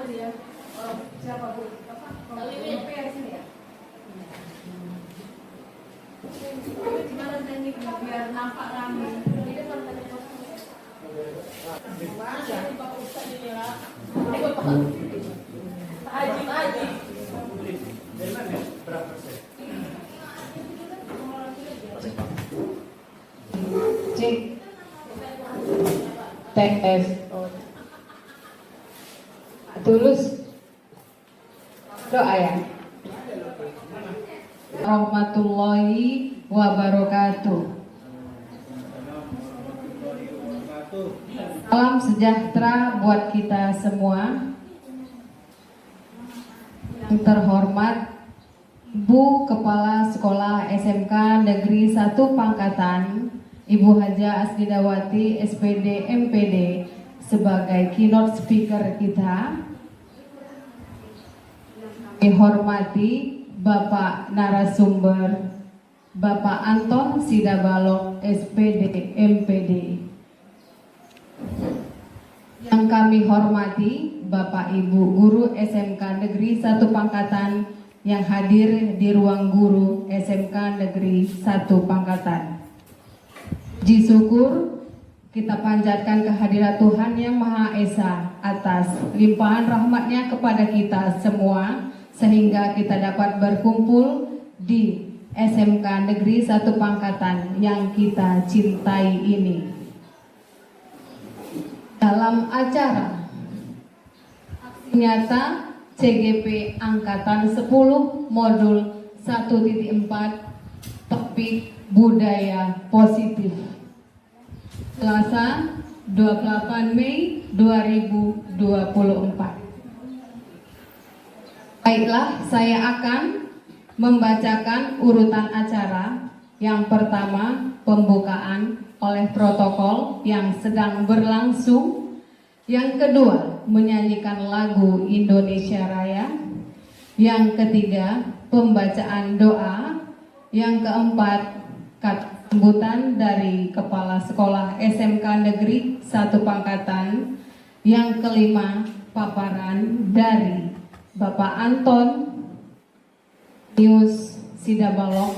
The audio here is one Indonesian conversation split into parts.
dia siapa Bu? Apa? Ya sini ya. Gimana tekniknya biar nampak ramai? Ini kan tadi Pak Ustadz ini ya. Haji. Dari mana? Berapa persen? Cek TS tulus doa ya. Rahmatullahi wabarakatuh. Salam sejahtera buat kita semua. Yang terhormat Bu Kepala Sekolah SMK Negeri 1 Pangkatan, Ibu Haja Asdidawati SPD MPD sebagai keynote speaker kita. Dihormati Bapak narasumber Bapak Anton Sidabalok SPD MPD. Yang kami hormati Bapak Ibu Guru SMK Negeri 1 Pangkatan yang hadir di ruang guru SMK Negeri 1 Pangkatan. Puji syukur kita panjatkan kehadirat Tuhan Yang Maha Esa atas limpahan rahmat-Nya kepada kita semua sehingga kita dapat berkumpul di SMK Negeri 1 Pangkatan yang kita cintai ini. Dalam acara aksi nyata CGP Angkatan 10 Modul 1.4 Topik Budaya Positif Selasa 28 Mei 2024. Baiklah, saya akan membacakan urutan acara. Yang pertama, pembukaan oleh protokol yang sedang berlangsung. Yang kedua, menyanyikan lagu Indonesia Raya. Yang ketiga, pembacaan doa. Yang keempat, kata sambutan dari Kepala Sekolah SMK Negeri 1 Pangkatan. Yang kelima, paparan dari Bapak Anton Sidabalok.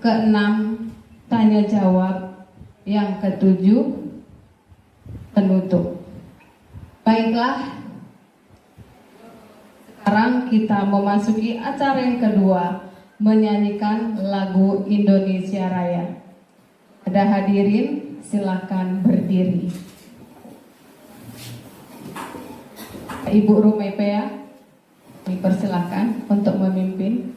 Keenam, tanya jawab. Yang ketujuh, penutup. Baiklah, sekarang kita memasuki acara yang kedua, menyanyikan lagu Indonesia Raya. Ada hadirin, silakan berdiri. Ibu Rumepea, dipersilakan untuk memimpin.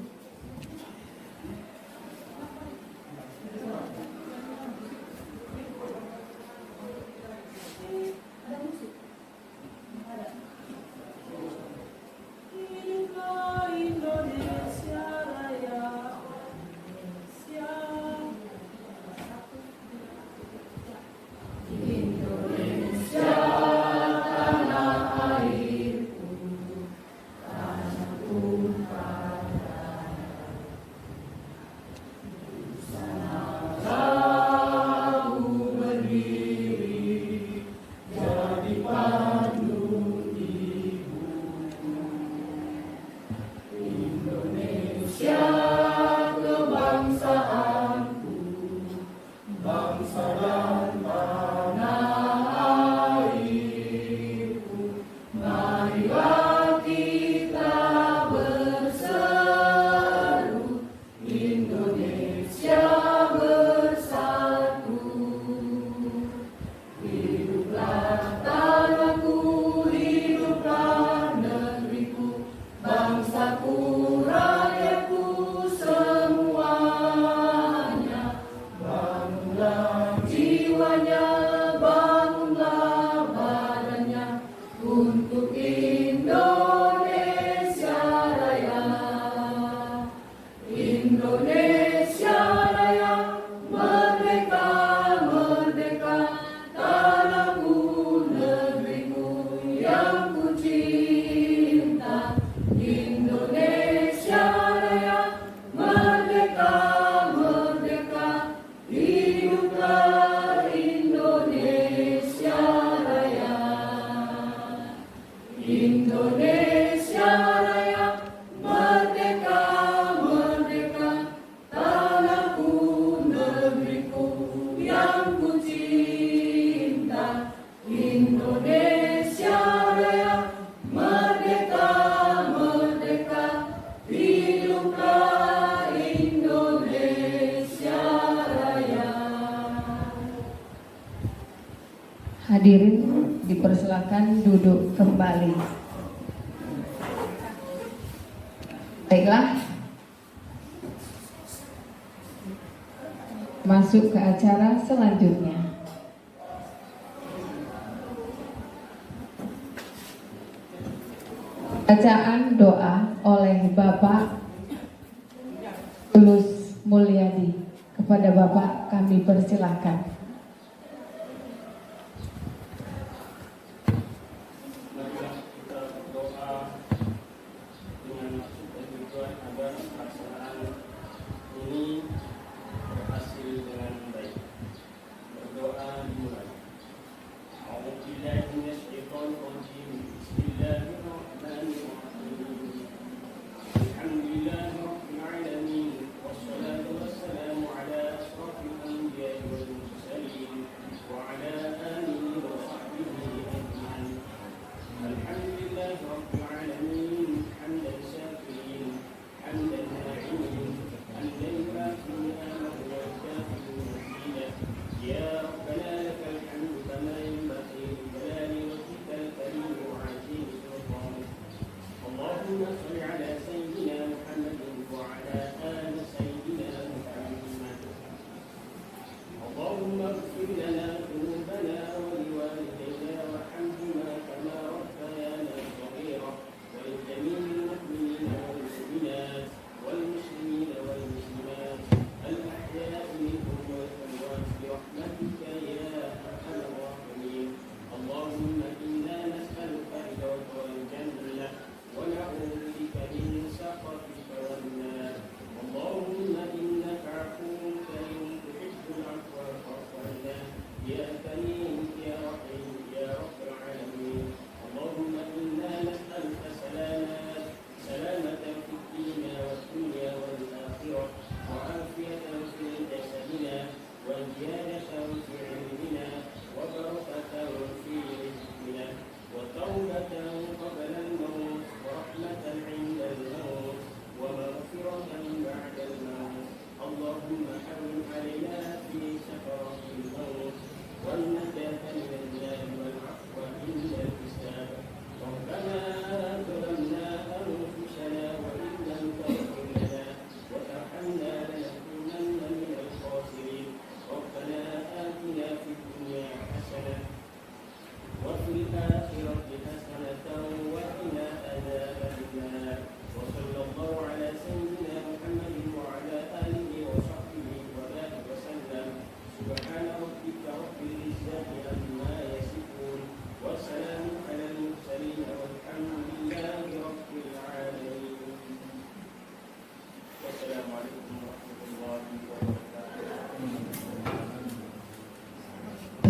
Hadirin dipersilakan duduk kembali. Baiklah, masuk ke acara selanjutnya. Bacaan doa oleh Bapak Tulus Mulyadi. Kepada Bapak kami persilahkan.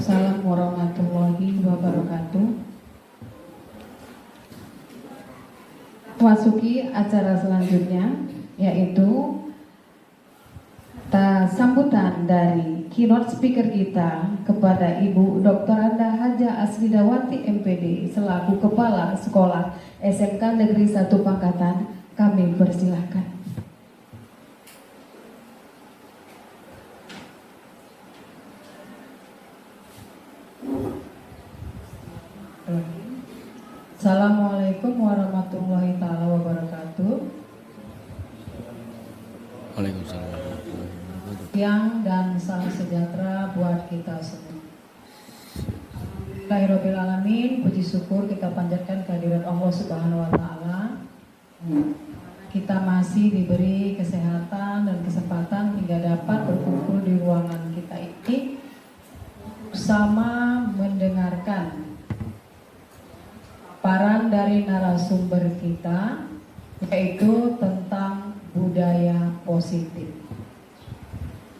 Assalamualaikum warahmatullahi wabarakatuh. Masuki acara selanjutnya, yaitu sambutan dari keynote speaker kita kepada Ibu Dr. Anda Haja Asridawati MPD selaku Kepala Sekolah SMK Negeri 1 Pangkatan. Kami persilahkan. Assalamualaikum warahmatullahi taala wabarakatuh. Waalaikumsalam. Siang dan salam sejahtera buat kita semua. Alhamdulillahirrahmanirrahim. Puji syukur kita panjatkan kehadirat Allah Subhanahu wa taala. Kita masih diberi kesehatan dan kesempatan hingga dapat berkumpul di ruangan kita ini bersama mendengarkan paparan dari narasumber kita, yaitu tentang budaya positif.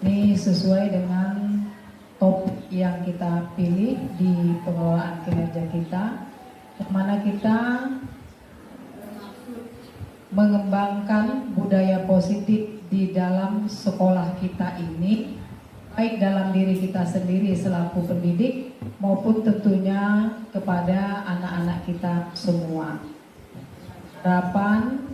Ini sesuai dengan topik yang kita pilih di pengelolaan kinerja kita, di mana kita mengembangkan budaya positif di dalam sekolah kita ini, baik dalam diri kita sendiri selaku pendidik maupun tentunya kepada anak-anak kita semua. Harapan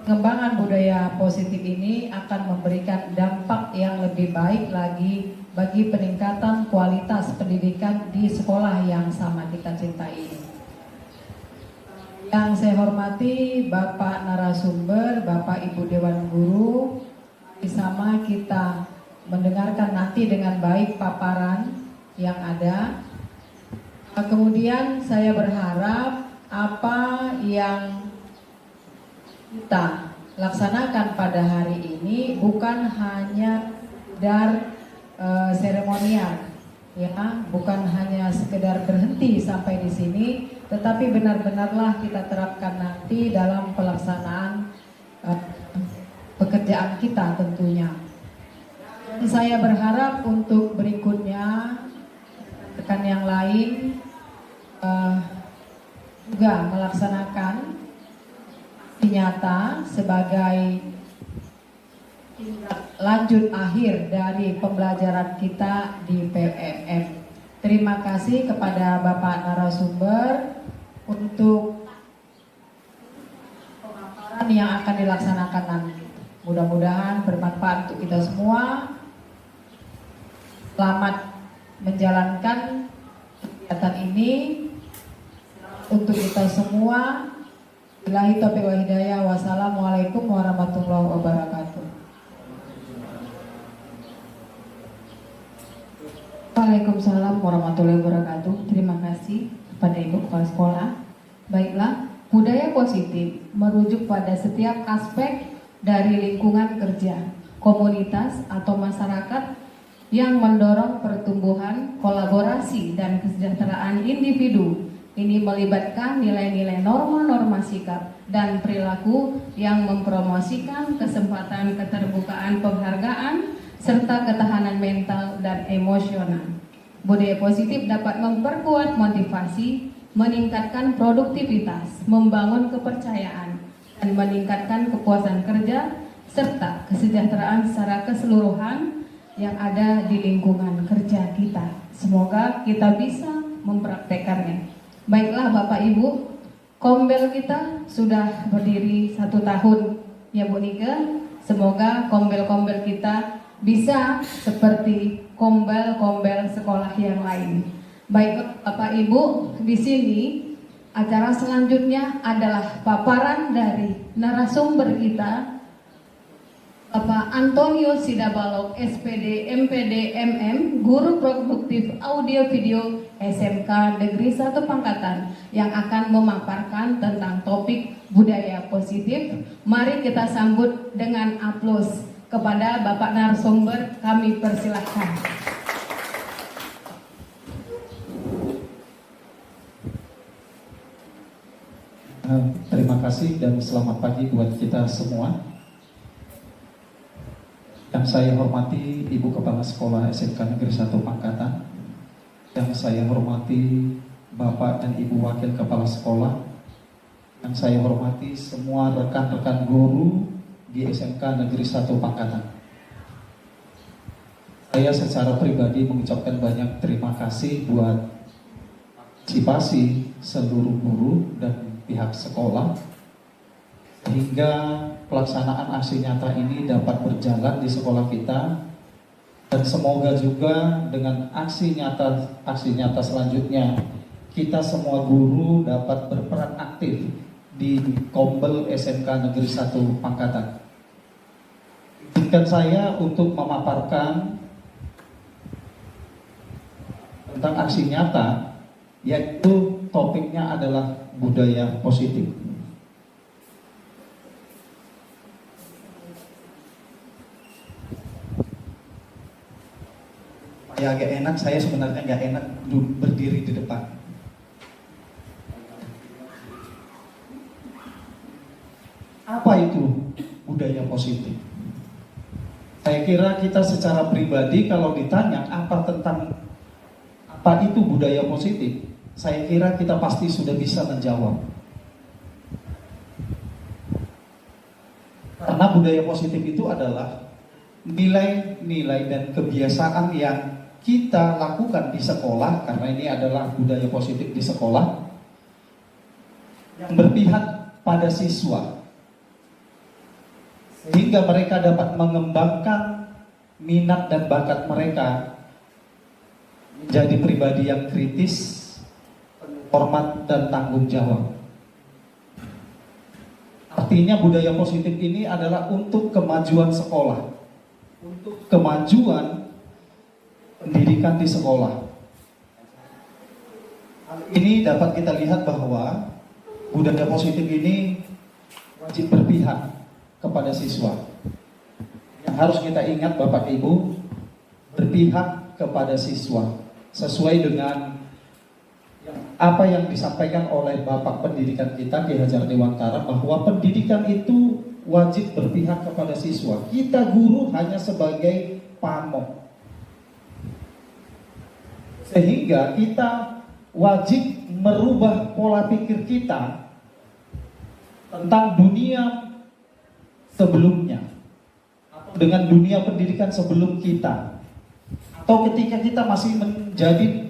pengembangan budaya positif ini akan memberikan dampak yang lebih lebih baik lagi bagi peningkatan kualitas pendidikan di sekolah yang sama kita cintai ini. Yang saya hormati Bapak narasumber, Bapak Ibu Dewan Guru, bersama kita mendengarkan nanti dengan baik paparan yang ada. Kemudian saya berharap apa yang kita laksanakan pada hari ini bukan hanya dar seremonial, ya, bukan hanya sekedar berhenti sampai di sini, tetapi benar-benarlah kita terapkan nanti dalam pelaksanaan pekerjaan kita tentunya. Dan saya berharap untuk berikutnya rekan yang lain juga melaksanakan nyata sebagai lanjut akhir dari pembelajaran kita di PMM. Terima kasih kepada Bapak narasumber untuk pemaparan yang akan dilaksanakan nanti. Mudah-mudahan bermanfaat untuk kita semua. Selamat menjalankan kegiatan ini untuk kita semua. Billahi taufiq wal hidayah. Wassalamualaikum warahmatullahi wabarakatuh. Waalaikumsalam warahmatullahi wabarakatuh. Terima kasih kepada Ibu Kepala Sekolah. Baiklah, budaya positif merujuk pada setiap aspek dari lingkungan kerja, komunitas atau masyarakat yang mendorong pertumbuhan, kolaborasi, dan kesejahteraan individu. Ini melibatkan nilai-nilai norma-norma sikap dan perilaku yang mempromosikan kesempatan keterbukaan penghargaan serta ketahanan mental dan emosional. Budaya positif dapat memperkuat motivasi, meningkatkan produktivitas, membangun kepercayaan, dan meningkatkan kepuasan kerja serta kesejahteraan secara keseluruhan yang ada di lingkungan kerja kita. Semoga kita bisa mempraktekannya. Baiklah Bapak Ibu, Kombel kita sudah berdiri 1 tahun ya Bu Nike. Semoga kombel-kombel kita bisa seperti kombel-kombel sekolah yang lain. Baik Bapak Ibu, di sini acara selanjutnya adalah paparan dari narasumber kita, Bapak Antonio Sidabalok, SPD, MPD, MM, Guru Produktif Audio Video SMK Negeri 1 Pangkatan yang akan memaparkan tentang topik budaya positif. Mari kita sambut dengan aplaus kepada Bapak narasumber, kami persilahkan. Terima kasih dan selamat pagi buat kita semua. Yang saya hormati Ibu Kepala Sekolah SMK Negeri 1 Pangkatan, yang saya hormati Bapak dan Ibu Wakil Kepala Sekolah, yang saya hormati semua rekan-rekan guru di SMK Negeri 1 Pangkatan. Saya secara pribadi mengucapkan banyak terima kasih buat partisipasi seluruh guru dan pihak sekolah sehingga pelaksanaan aksi nyata ini dapat berjalan di sekolah kita, dan semoga juga dengan aksi nyata selanjutnya kita semua guru dapat berperan aktif di Kombel SMK Negeri 1 Pangkatan. Izinkan saya untuk memaparkan tentang aksi nyata, yaitu topiknya adalah budaya positif. Ya agak enak, saya sebenarnya nggak enak berdiri di depan. Apa itu budaya positif? Saya kira kita secara pribadi kalau ditanya apa itu budaya positif, saya kira kita pasti sudah bisa menjawab. Karena budaya positif itu adalah nilai-nilai dan kebiasaan yang kita lakukan di sekolah, karena ini adalah budaya positif di sekolah yang berpihak pada siswa, sehingga mereka dapat mengembangkan minat dan bakat mereka menjadi pribadi yang kritis, hormat dan tanggung jawab. Artinya budaya positif ini adalah untuk kemajuan sekolah, untuk kemajuan pendidikan di sekolah. Hal ini dapat kita lihat bahwa budaya positif ini wajib berpihak kepada siswa. Yang harus kita ingat Bapak Ibu, berpihak kepada siswa sesuai dengan apa yang disampaikan oleh Bapak Pendidikan kita Ki Hajar Dewantara, bahwa pendidikan itu wajib berpihak kepada siswa. Kita guru hanya sebagai pamong. Sehingga kita wajib merubah pola pikir kita tentang dunia sebelumnya, atau dengan dunia pendidikan sebelum kita, atau ketika kita masih menjadi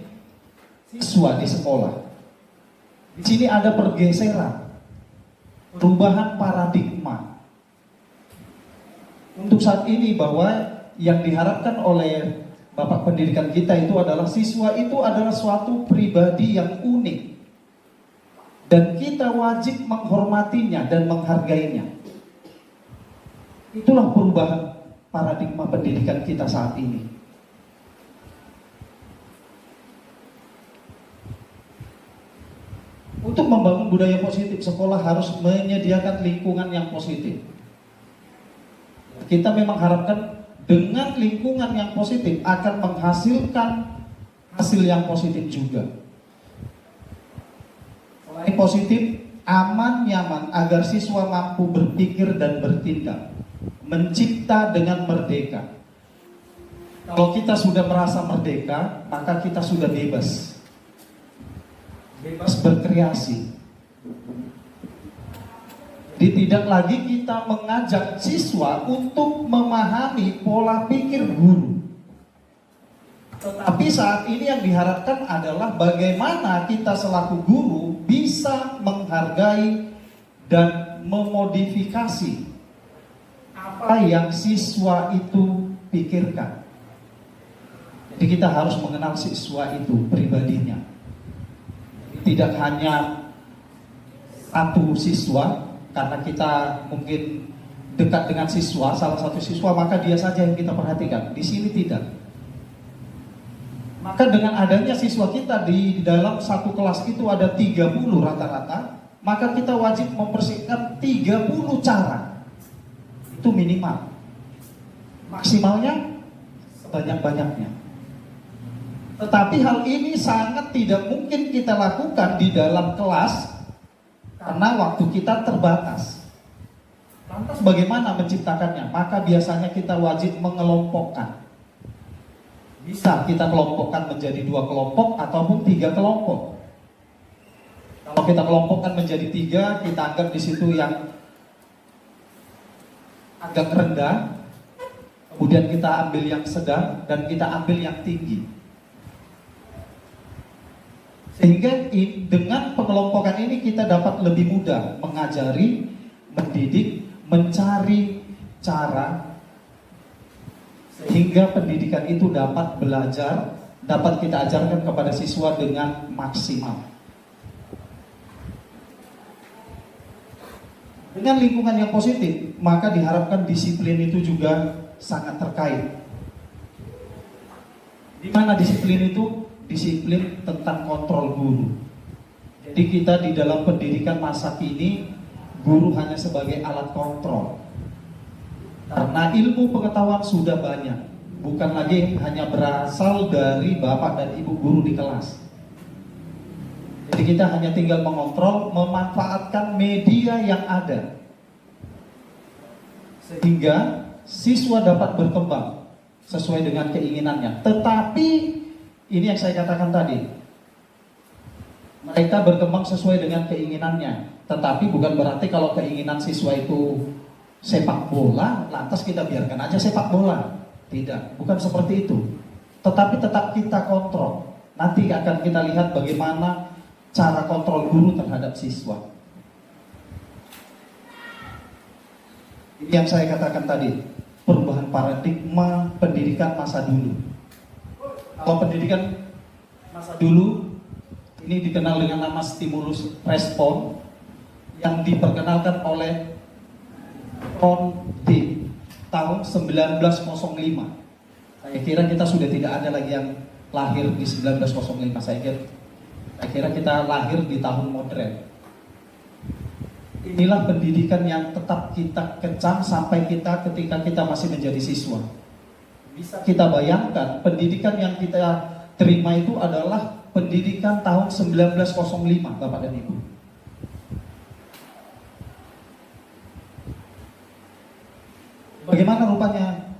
siswa di sekolah. Di sini ada pergeseran, perubahan paradigma. Untuk saat ini bahwa yang diharapkan oleh Bapak Pendidikan kita itu adalah siswa itu adalah suatu pribadi yang unik. Dan kita wajib menghormatinya dan menghargainya. Itulah perubahan paradigma pendidikan kita saat ini. Untuk membangun budaya positif, sekolah harus menyediakan lingkungan yang positif. Kita memang harapkan dengan lingkungan yang positif akan menghasilkan hasil yang positif juga. Selain positif, aman, nyaman agar siswa mampu berpikir dan bertindak, mencipta dengan merdeka. Kalau kita sudah merasa merdeka, maka kita sudah bebas berkreasi. Jadi tidak lagi kita mengajak siswa untuk memahami pola pikir guru. Tetapi saat ini yang diharapkan adalah bagaimana kita selaku guru bisa menghargai dan memodifikasi apa yang siswa itu pikirkan. Jadi kita harus mengenal siswa itu pribadinya. Tidak hanya satu siswa, karena kita mungkin dekat dengan siswa, salah satu siswa, maka dia saja yang kita perhatikan. Di sini tidak. Maka dengan adanya siswa kita di dalam satu kelas itu ada 30 rata-rata, maka kita wajib mempersiapkan 30 cara. Itu minimal. Maksimalnya sebanyak-banyaknya. Tetapi hal ini sangat tidak mungkin kita lakukan di dalam kelas karena waktu kita terbatas. Lantas bagaimana menciptakannya? Maka biasanya kita wajib mengelompokkan. Bisa kita kelompokkan menjadi 2 kelompok ataupun 3 kelompok. Kalau kita kelompokkan menjadi 3, kita anggap di situ yang agak rendah, kemudian kita ambil yang sedang, dan kita ambil yang tinggi. Sehingga dengan pengelompokan ini kita dapat lebih mudah mengajari, mendidik, mencari cara sehingga pendidikan itu dapat belajar, dapat kita ajarkan kepada siswa dengan maksimal. Dengan lingkungan yang positif, maka diharapkan disiplin itu juga sangat terkait. Di mana disiplin itu? Disiplin tentang kontrol guru. Jadi kita di dalam pendidikan masa kini, guru hanya sebagai alat kontrol. Karena ilmu pengetahuan sudah banyak, bukan lagi hanya berasal dari bapak dan ibu guru di kelas. Jadi kita hanya tinggal mengontrol, memanfaatkan media yang ada, sehingga siswa dapat berkembang sesuai dengan keinginannya. Tetapi ini yang saya katakan tadi, mereka berkembang sesuai dengan keinginannya. Tetapi bukan berarti kalau keinginan siswa itu sepak bola, lantas kita biarkan aja sepak bola. Tidak, bukan seperti itu. Tetapi tetap kita kontrol. Nanti akan kita lihat bagaimana cara kontrol guru terhadap siswa. Ini yang saya katakan tadi. perubahan paradigma pendidikan masa dulu. Kalau pendidikan masa dulu ini dikenal dengan nama stimulus respon yang diperkenalkan oleh Ron D tahun 1905. Saya kira kita sudah tidak ada lagi yang lahir di 1905. Saya kira kita lahir di tahun modern. Inilah pendidikan yang tetap kita kecam sampai ketika kita masih menjadi siswa. Bisa kita bayangkan pendidikan yang kita terima itu adalah pendidikan tahun 1905, Bapak dan Ibu. Bagaimana rupanya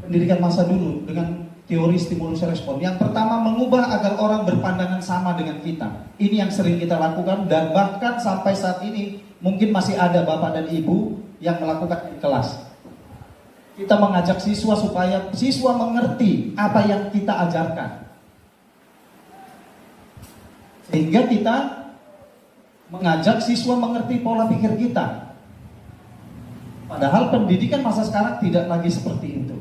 pendidikan masa dulu dengan teori stimulus respon? Yang pertama, mengubah agar orang berpandangan sama dengan kita. Ini yang sering kita lakukan dan bahkan sampai saat ini mungkin masih ada Bapak dan Ibu yang melakukan di kelas. Kita mengajak siswa supaya siswa mengerti apa yang kita ajarkan. Sehingga kita mengajak siswa mengerti pola pikir kita. Padahal pendidikan masa sekarang tidak lagi seperti itu.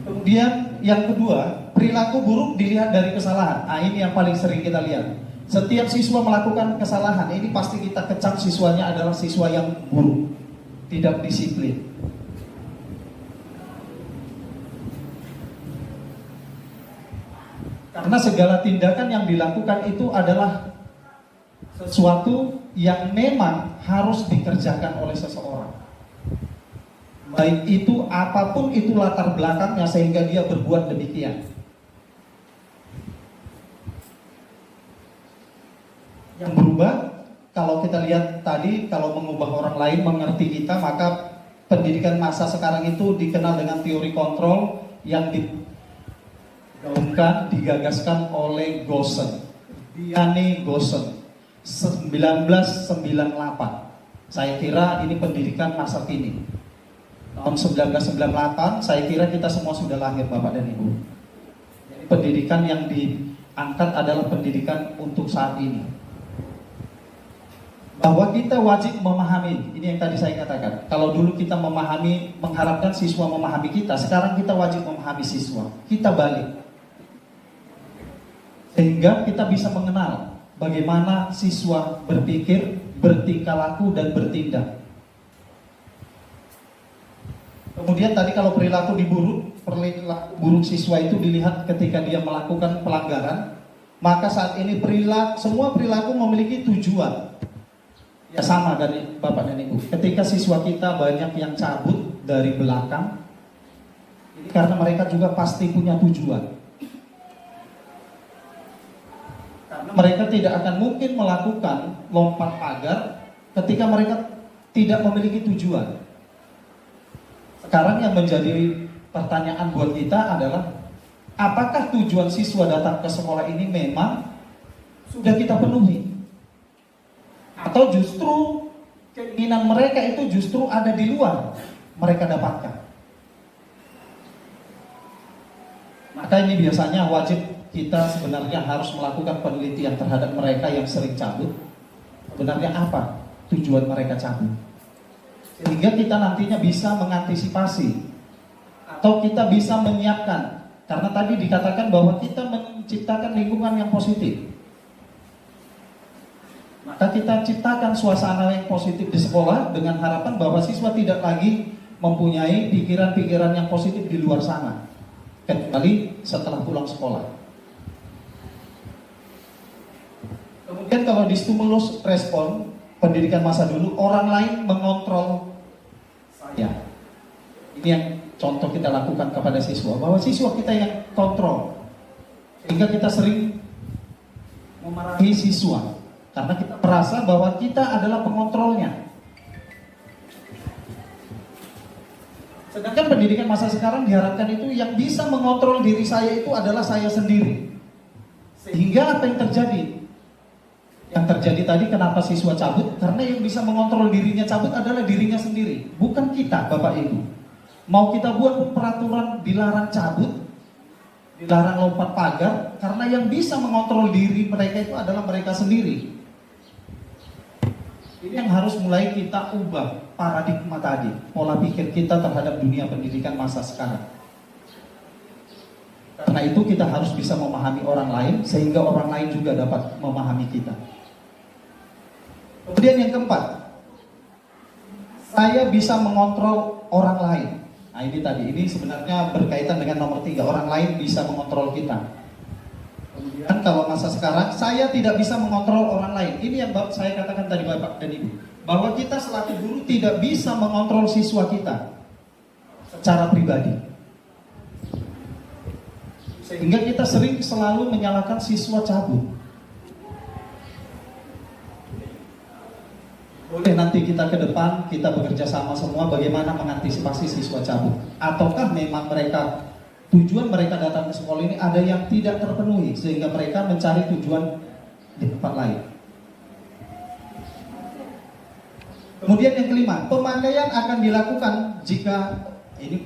Kemudian yang kedua, perilaku buruk dilihat dari kesalahan. Ini yang paling sering kita lihat. Setiap siswa melakukan kesalahan, ini pasti kita kecam siswanya adalah siswa yang buruk, tidak disiplin. Karena segala tindakan yang dilakukan itu adalah sesuatu yang memang harus dikerjakan oleh seseorang. Baik itu apapun itu latar belakangnya sehingga dia berbuat demikian. Yang berubah, kalau kita lihat tadi, kalau mengubah orang lain mengerti kita, maka pendidikan masa sekarang itu dikenal dengan teori kontrol yang digagaskan oleh Goosen, Diane Goosen, 1998. Saya kira ini pendidikan masa kini. Tahun 1998, saya kira kita semua sudah lahir, Bapak dan Ibu. Jadi pendidikan yang diangkat adalah pendidikan untuk saat ini. Bahwa kita wajib memahami, ini yang tadi saya katakan. Kalau dulu kita memahami, mengharapkan siswa memahami kita, sekarang kita wajib memahami siswa. Kita balik. Sehingga kita bisa mengenal bagaimana siswa berpikir, bertingkah laku, dan bertindak. Kemudian tadi kalau perilaku buruk siswa itu dilihat ketika dia melakukan pelanggaran, maka saat ini semua perilaku memiliki tujuan. Ya sama dari Bapak dan Ibu. Ketika siswa kita banyak yang cabut dari belakang, ini karena mereka juga pasti punya tujuan. Karena mereka tidak akan mungkin melakukan lompat pagar ketika mereka tidak memiliki tujuan. Sekarang yang menjadi pertanyaan buat kita adalah, apakah tujuan siswa datang ke sekolah ini memang sudah kita penuhi? Atau justru keinginan mereka itu justru ada di luar mereka dapatkan. Maka ini biasanya wajib kita sebenarnya harus melakukan penelitian terhadap mereka yang sering cabut. Sebenarnya apa tujuan mereka cabut? Sehingga kita nantinya bisa mengantisipasi atau kita bisa menyiapkan. Karena tadi dikatakan bahwa kita menciptakan lingkungan yang positif. Maka kita ciptakan suasana yang positif di sekolah dengan harapan bahwa siswa tidak lagi mempunyai pikiran-pikiran yang positif di luar sana, kecuali setelah pulang sekolah. Kemudian kalau di stimulus respon pendidikan masa dulu, orang lain mengontrol saya. Ini yang contoh kita lakukan kepada siswa, bahwa siswa kita yang kontrol, sehingga kita sering memarahi siswa. Karena kita merasa bahwa kita adalah pengontrolnya. Sedangkan pendidikan masa sekarang diharapkan itu yang bisa mengontrol diri saya itu adalah saya sendiri. Sehingga apa yang terjadi? Yang terjadi tadi kenapa siswa cabut? Karena yang bisa mengontrol dirinya cabut adalah dirinya sendiri, bukan kita, Bapak Ibu. Mau kita buat peraturan dilarang cabut, dilarang lompat pagar, karena yang bisa mengontrol diri mereka itu adalah mereka sendiri. Ini yang harus mulai kita ubah paradigma tadi, pola pikir kita terhadap dunia pendidikan masa sekarang. Karena itu kita harus bisa memahami orang lain sehingga orang lain juga dapat memahami kita. Kemudian yang keempat, saya bisa mengontrol orang lain. Nah ini tadi, ini sebenarnya berkaitan dengan nomor 3, orang lain bisa mengontrol kita. Kemudian kalau masa sekarang, saya tidak bisa mengontrol orang lain. Ini yang saya katakan tadi Bapak dan Ibu, bahwa kita selaku guru tidak bisa mengontrol siswa kita secara pribadi. Sehingga kita selalu menyalahkan siswa cabut. Boleh nanti kita ke depan, kita bekerja sama semua bagaimana mengantisipasi siswa cabut. Ataukah memang tujuan mereka datang ke sekolah ini ada yang tidak terpenuhi sehingga mereka mencari tujuan di tempat lain. Kemudian yang kelima, pemakaian akan dilakukan jika, ini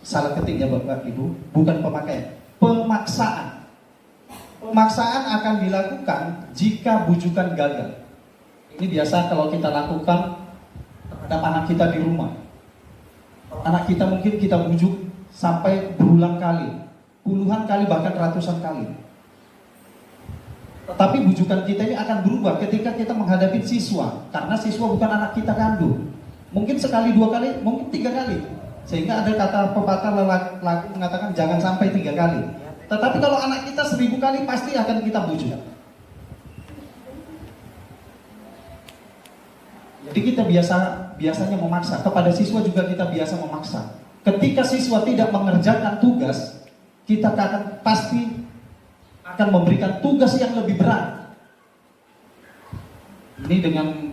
salah ketik ya Bapak Ibu, bukan pemakaian, pemaksaan. Pemaksaan akan dilakukan jika bujukan gagal. Ini biasa kalau kita lakukan terhadap anak kita di rumah. Anak kita mungkin kita bujuk sampai berulang kali, puluhan kali bahkan ratusan kali. Tetapi bujukan kita ini akan berubah ketika kita menghadapi siswa, karena siswa bukan anak kita kandung. Mungkin sekali, 2 kali, mungkin 3 kali. Sehingga ada kata pepatah lelaki mengatakan jangan sampai 3 kali. Tetapi kalau anak kita 1000 kali pasti akan kita bujuk. Jadi kita biasanya memaksa, kepada siswa juga kita biasa memaksa. Ketika siswa tidak mengerjakan tugas, kita pasti akan memberikan tugas yang lebih berat. Ini dengan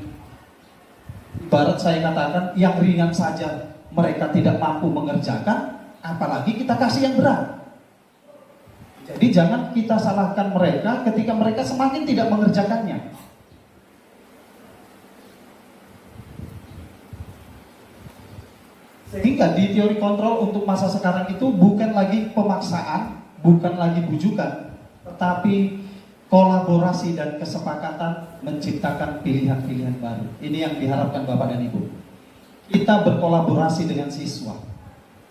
ibarat saya katakan yang ringan saja mereka tidak mampu mengerjakan, apalagi kita kasih yang berat. Jadi jangan kita salahkan mereka ketika mereka semakin tidak mengerjakannya. Sehingga di teori kontrol untuk masa sekarang itu bukan lagi pemaksaan, bukan lagi bujukan, tetapi kolaborasi dan kesepakatan menciptakan pilihan-pilihan baru. Ini yang diharapkan Bapak dan Ibu. Kita berkolaborasi dengan siswa,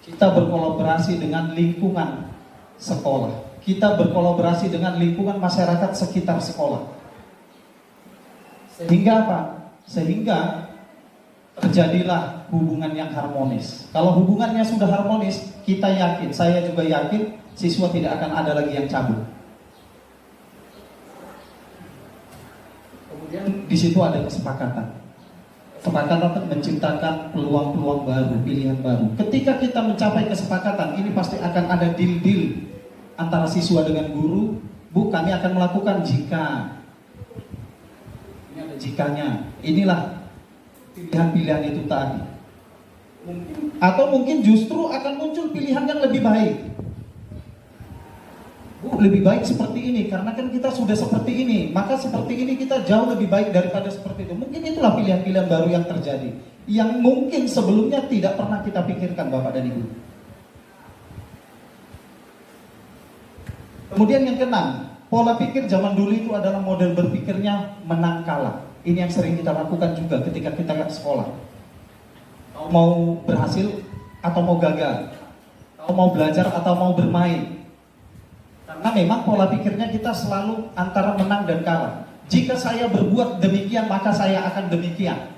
kita berkolaborasi dengan lingkungan sekolah, kita berkolaborasi dengan lingkungan masyarakat sekitar sekolah. Sehingga apa? Sehingga terjadilah hubungan yang harmonis. Kalau hubungannya sudah harmonis, kita yakin, saya juga yakin, siswa tidak akan ada lagi yang cabut. Kemudian di situ ada kesepakatan. Kesepakatan menciptakan peluang-peluang baru, pilihan baru. Ketika kita mencapai kesepakatan, ini pasti akan ada deal-deal antara siswa dengan guru. Bu, kami akan melakukan jika. Ini ada jikanya. Inilah pilihan-pilihan itu tadi. Atau mungkin justru akan muncul pilihan yang lebih baik. Bu, lebih baik seperti ini karena kan kita sudah seperti ini, maka seperti ini kita jauh lebih baik daripada seperti itu. Mungkin itulah pilihan-pilihan baru yang terjadi, yang mungkin sebelumnya tidak pernah kita pikirkan Bapak dan Ibu. Kemudian yang keenam, pola pikir zaman dulu itu adalah model berpikirnya menang kalah. Ini yang sering kita lakukan juga ketika kita ke sekolah. Mau berhasil atau mau gagal, mau belajar atau mau bermain. Karena memang pola pikirnya kita selalu antara menang dan kalah. Jika saya berbuat demikian, maka saya akan demikian.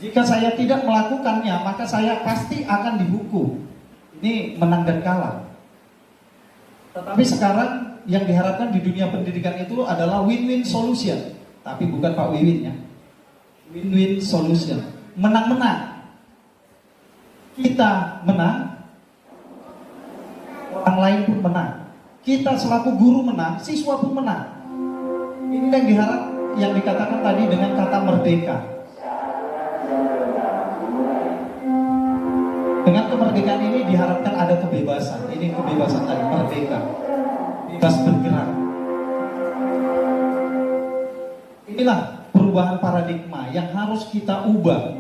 Jika saya tidak melakukannya, maka saya pasti akan dihukum. Ini menang dan kalah. Tetapi sekarang yang diharapkan di dunia pendidikan itu adalah win-win solution. Tapi bukan Pak Wiwin ya. Win-win solution. Menang-menang. Kita menang, orang lain pun menang. Kita selaku guru menang, siswa pun menang. Ini yang diharap, yang dikatakan tadi dengan kata merdeka. Dengan kemerdekaan ini diharapkan ada kebebasan. Ini kebebasan tadi, merdeka. Bebas bergerak. Inilah perubahan paradigma yang harus kita ubah,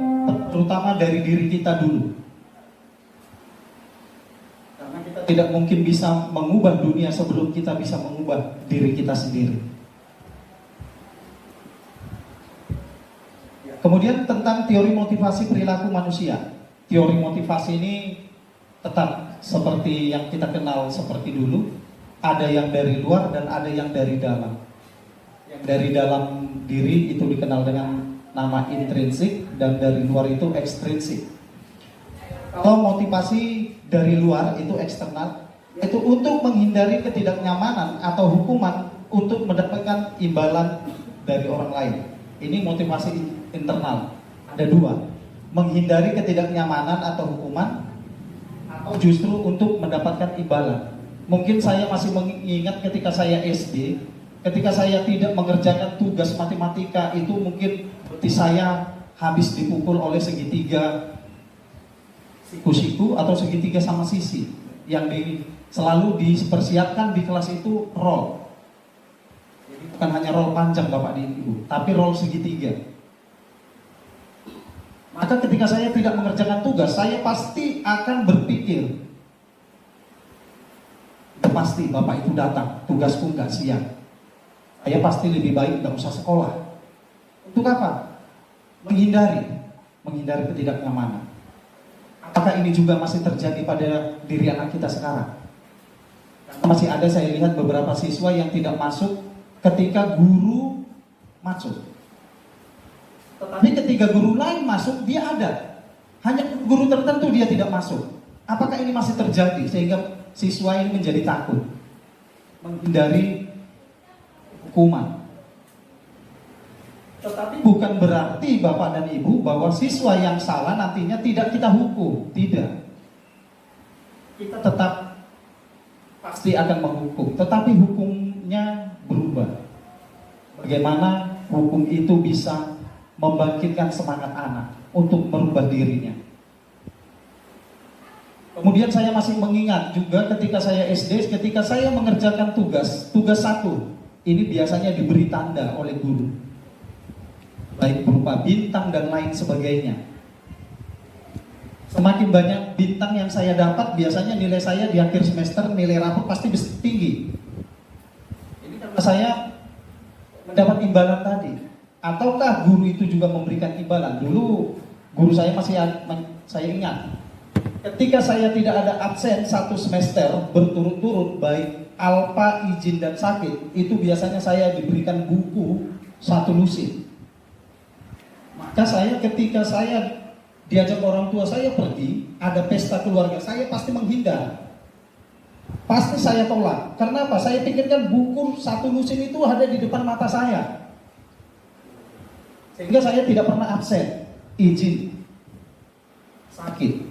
terutama dari diri kita dulu. Karena kita tidak mungkin bisa mengubah dunia sebelum kita bisa mengubah diri kita sendiri. Kemudian tentang teori motivasi perilaku manusia. Teori motivasi ini tetap seperti yang kita kenal seperti dulu. Ada yang dari luar dan ada yang dari dalam. Yang dari dalam diri itu dikenal dengan nama intrinsik dan dari luar itu ekstrinsik. Kalau motivasi dari luar itu eksternal, itu untuk menghindari ketidaknyamanan atau hukuman untuk mendapatkan imbalan dari orang lain. Ini motivasi internal. Ada dua, menghindari ketidaknyamanan atau hukuman, atau justru untuk mendapatkan imbalan. Mungkin saya masih mengingat ketika saya SD, ketika saya tidak mengerjakan tugas matematika itu mungkin betis saya habis dipukul oleh segitiga siku-siku atau segitiga sama sisi yang selalu dipersiapkan di kelas itu roll. Jadi bukan hanya roll panjang Bapak dan Ibu, tapi roll segitiga. Maka ketika saya tidak mengerjakan tugas, saya pasti akan berpikir, pasti Bapak itu datang, tugasku nggak siap. Saya pasti lebih baik nggak usah sekolah. Untuk apa? Menghindari ketidaknyamanan. Apakah ini juga masih terjadi pada diri anak kita sekarang? Masih ada saya lihat beberapa siswa yang tidak masuk ketika guru masuk. Tetapi ketika guru lain masuk, dia ada. Hanya guru tertentu dia tidak masuk. Apakah ini masih terjadi sehingga siswa ini menjadi takut, menghindari hukuman? Tetapi bukan berarti Bapak dan Ibu bahwa siswa yang salah nantinya tidak kita hukum. Tidak. Kita tetap pasti akan menghukum, tetapi hukumnya berubah. Bagaimana hukum itu bisa membangkitkan semangat anak untuk merubah dirinya. Kemudian saya masih mengingat juga ketika saya SD, ketika saya mengerjakan tugas 1, ini biasanya diberi tanda oleh guru, baik berupa bintang dan lain sebagainya. Semakin banyak bintang yang saya dapat, biasanya nilai saya di akhir semester, nilai rapor pasti tinggi. Ini karena saya mendapat imbalan tadi. Ataukah guru itu juga memberikan imbalan? Dulu guru saya saya ingat, ketika saya tidak ada absen 1 semester berturut-turut, baik alpa, izin, dan sakit, itu biasanya saya diberikan buku 1 lusin. Maka ketika saya diajak orang tua saya pergi, ada pesta keluarga, saya pasti menghindar. Pasti saya tolak. Karena apa? Saya pikirkan buku 1 lusin itu ada di depan mata saya. Sehingga saya tidak pernah absen, izin, sakit.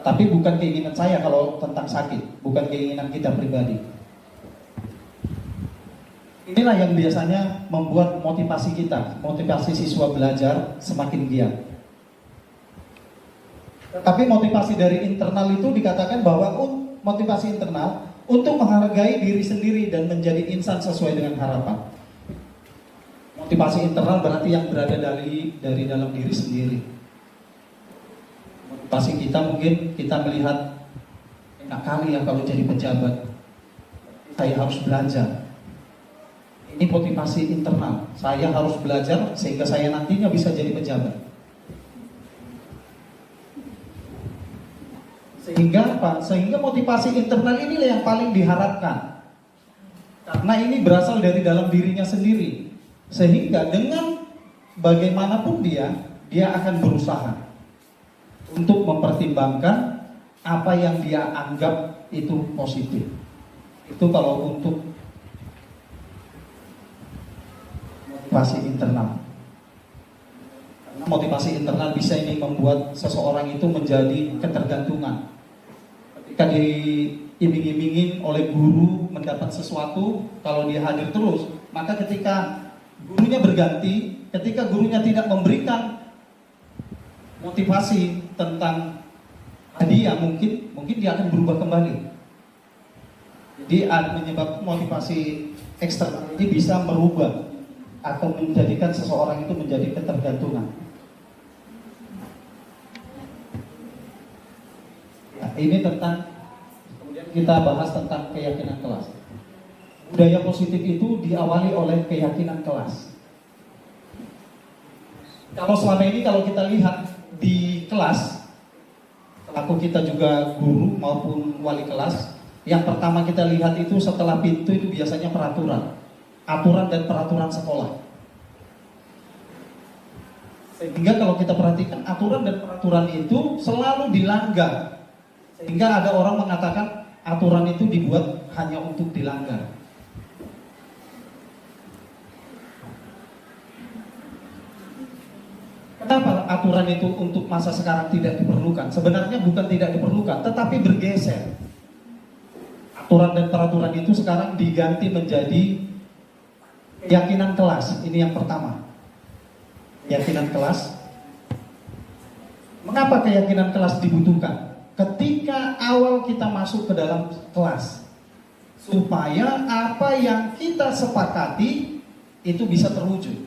Tapi bukan keinginan saya kalau tentang sakit, bukan keinginan kita pribadi. Inilah yang biasanya membuat motivasi kita, motivasi siswa belajar semakin giat. Tapi motivasi dari internal itu dikatakan bahwa motivasi internal untuk menghargai diri sendiri dan menjadi insan sesuai dengan harapan. Motivasi internal berarti yang berada dari dalam diri sendiri. Motivasi kita mungkin kita melihat, enak kali ya kalau jadi pejabat, saya harus belajar. Ini motivasi internal, saya harus belajar sehingga saya nantinya bisa jadi pejabat. Sehingga apa? Sehingga motivasi internal inilah yang paling diharapkan. Karena ini berasal dari dalam dirinya sendiri. Sehingga dengan bagaimanapun dia akan berusaha untuk mempertimbangkan apa yang dia anggap itu positif. Itu kalau untuk motivasi internal. Karena motivasi internal bisa ini membuat seseorang itu menjadi ketergantungan. Ketika diiming-imingin oleh guru mendapat sesuatu, kalau dia hadir terus, maka ketika gurunya berganti, ketika gurunya tidak memberikan motivasi tentang hadiah, mungkin dia akan berubah kembali. Jadi menyebabkan motivasi eksternal ini bisa merubah atau menjadikan seseorang itu menjadi ketergantungan. Nah, ini tentang, kemudian kita bahas tentang keyakinan kelas. Budaya positif itu diawali oleh keyakinan kelas. Kalau selama ini kalau kita lihat di kelas, selaku kita juga guru maupun wali kelas, yang pertama kita lihat itu setelah pintu itu biasanya peraturan, aturan dan peraturan sekolah. Sehingga kalau kita perhatikan aturan dan peraturan itu selalu dilanggar. Sehingga ada orang mengatakan aturan itu dibuat hanya untuk dilanggar. Kenapa aturan itu untuk masa sekarang tidak diperlukan? Sebenarnya bukan tidak diperlukan, tetapi bergeser. Aturan dan peraturan itu sekarang diganti menjadi keyakinan kelas. Ini yang pertama. Keyakinan kelas. Mengapa keyakinan kelas dibutuhkan? Ketika awal kita masuk ke dalam kelas, supaya apa yang kita sepakati itu bisa terwujud.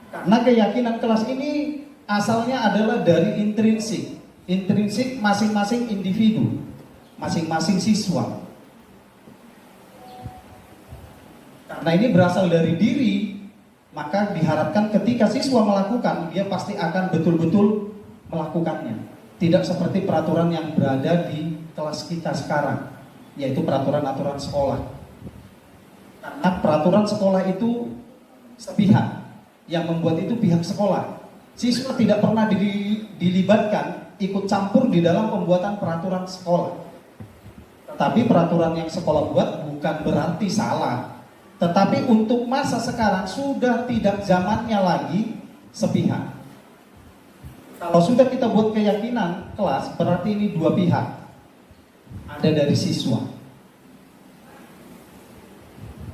Karena keyakinan kelas ini asalnya adalah dari intrinsik. Intrinsik masing-masing individu, masing-masing siswa. Karena ini berasal dari diri, maka diharapkan ketika siswa melakukan, dia pasti akan betul-betul melakukannya. Tidak seperti peraturan yang berada di kelas kita sekarang, yaitu peraturan-aturan sekolah. Karena peraturan sekolah itu sepihak. Yang membuat itu pihak sekolah. Siswa tidak pernah dilibatkan, ikut campur di dalam pembuatan peraturan sekolah. Tetapi peraturan yang sekolah buat bukan berarti salah. Tetapi untuk masa sekarang sudah tidak zamannya lagi sepihak. Kalau sudah kita buat keyakinan kelas, berarti ini dua pihak. Ada dari siswa.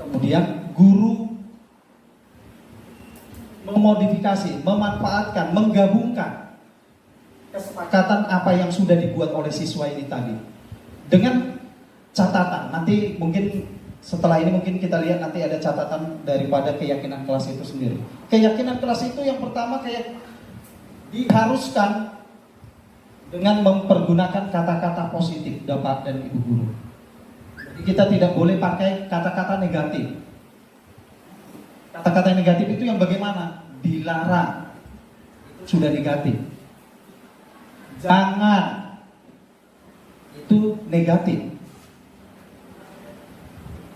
Kemudian guru memodifikasi, memanfaatkan, menggabungkan kesepakatan apa yang sudah dibuat oleh siswa ini tadi. Dengan catatan, nanti mungkin setelah ini mungkin kita lihat nanti ada catatan daripada keyakinan kelas itu sendiri. Keyakinan kelas itu yang pertama kayak diharuskan dengan mempergunakan kata-kata positif, Bapak dan Ibu guru. Jadi kita tidak boleh pakai kata-kata negatif. Kata-kata negatif itu yang bagaimana? Dilarang. Itu sudah negatif. Jangan. Itu negatif.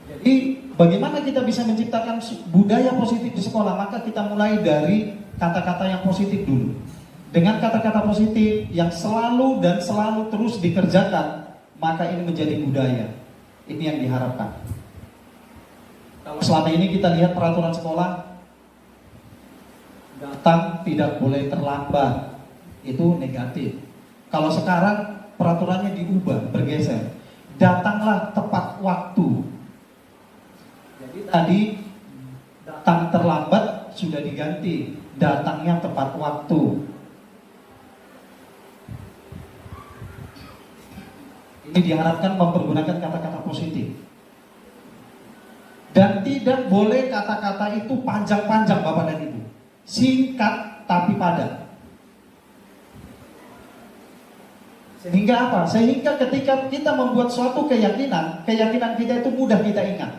Jadi bagaimana kita bisa menciptakan budaya positif di sekolah? Maka kita mulai dari kata-kata yang positif dulu. Dengan kata-kata positif yang selalu dan selalu terus dikerjakan, maka ini menjadi budaya. Ini yang diharapkan. Kalau selama ini kita lihat peraturan sekolah, datang tidak boleh terlambat, itu negatif. Kalau sekarang peraturannya diubah, bergeser, datanglah tepat waktu. Jadi tadi datang terlambat sudah diganti, datangnya tepat waktu. Ini diharapkan mempergunakan kata-kata positif. Dan tidak boleh kata-kata itu panjang-panjang Bapak dan Ibu. Singkat tapi padat. Sehingga apa? Sehingga ketika kita membuat suatu keyakinan, keyakinan kita itu mudah kita ingat.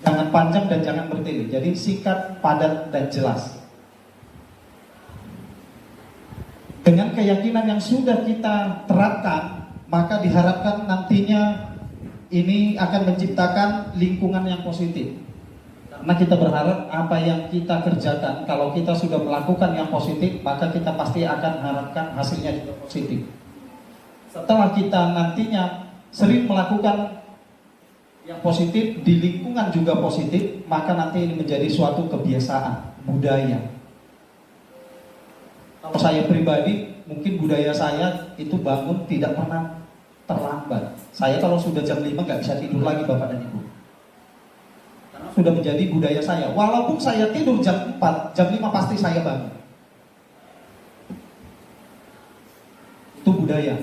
Jangan panjang dan jangan bertele. Jadi singkat, padat, dan jelas. Dengan keyakinan yang sudah kita terapkan, maka diharapkan nantinya ini akan menciptakan lingkungan yang positif. Karena kita berharap apa yang kita kerjakan, kalau kita sudah melakukan yang positif, maka kita pasti akan harapkan hasilnya juga positif. Setelah kita nantinya sering melakukan yang positif, di lingkungan juga positif, maka nanti ini menjadi suatu kebiasaan, budaya. Kalau saya pribadi, mungkin budaya saya itu bangun tidak pernah terlambat. Saya kalau sudah jam 5 nggak bisa tidur lagi Bapak dan Ibu. Karena sudah menjadi budaya saya. Walaupun saya tidur jam 4, jam 5 pasti saya bangun. Itu budaya.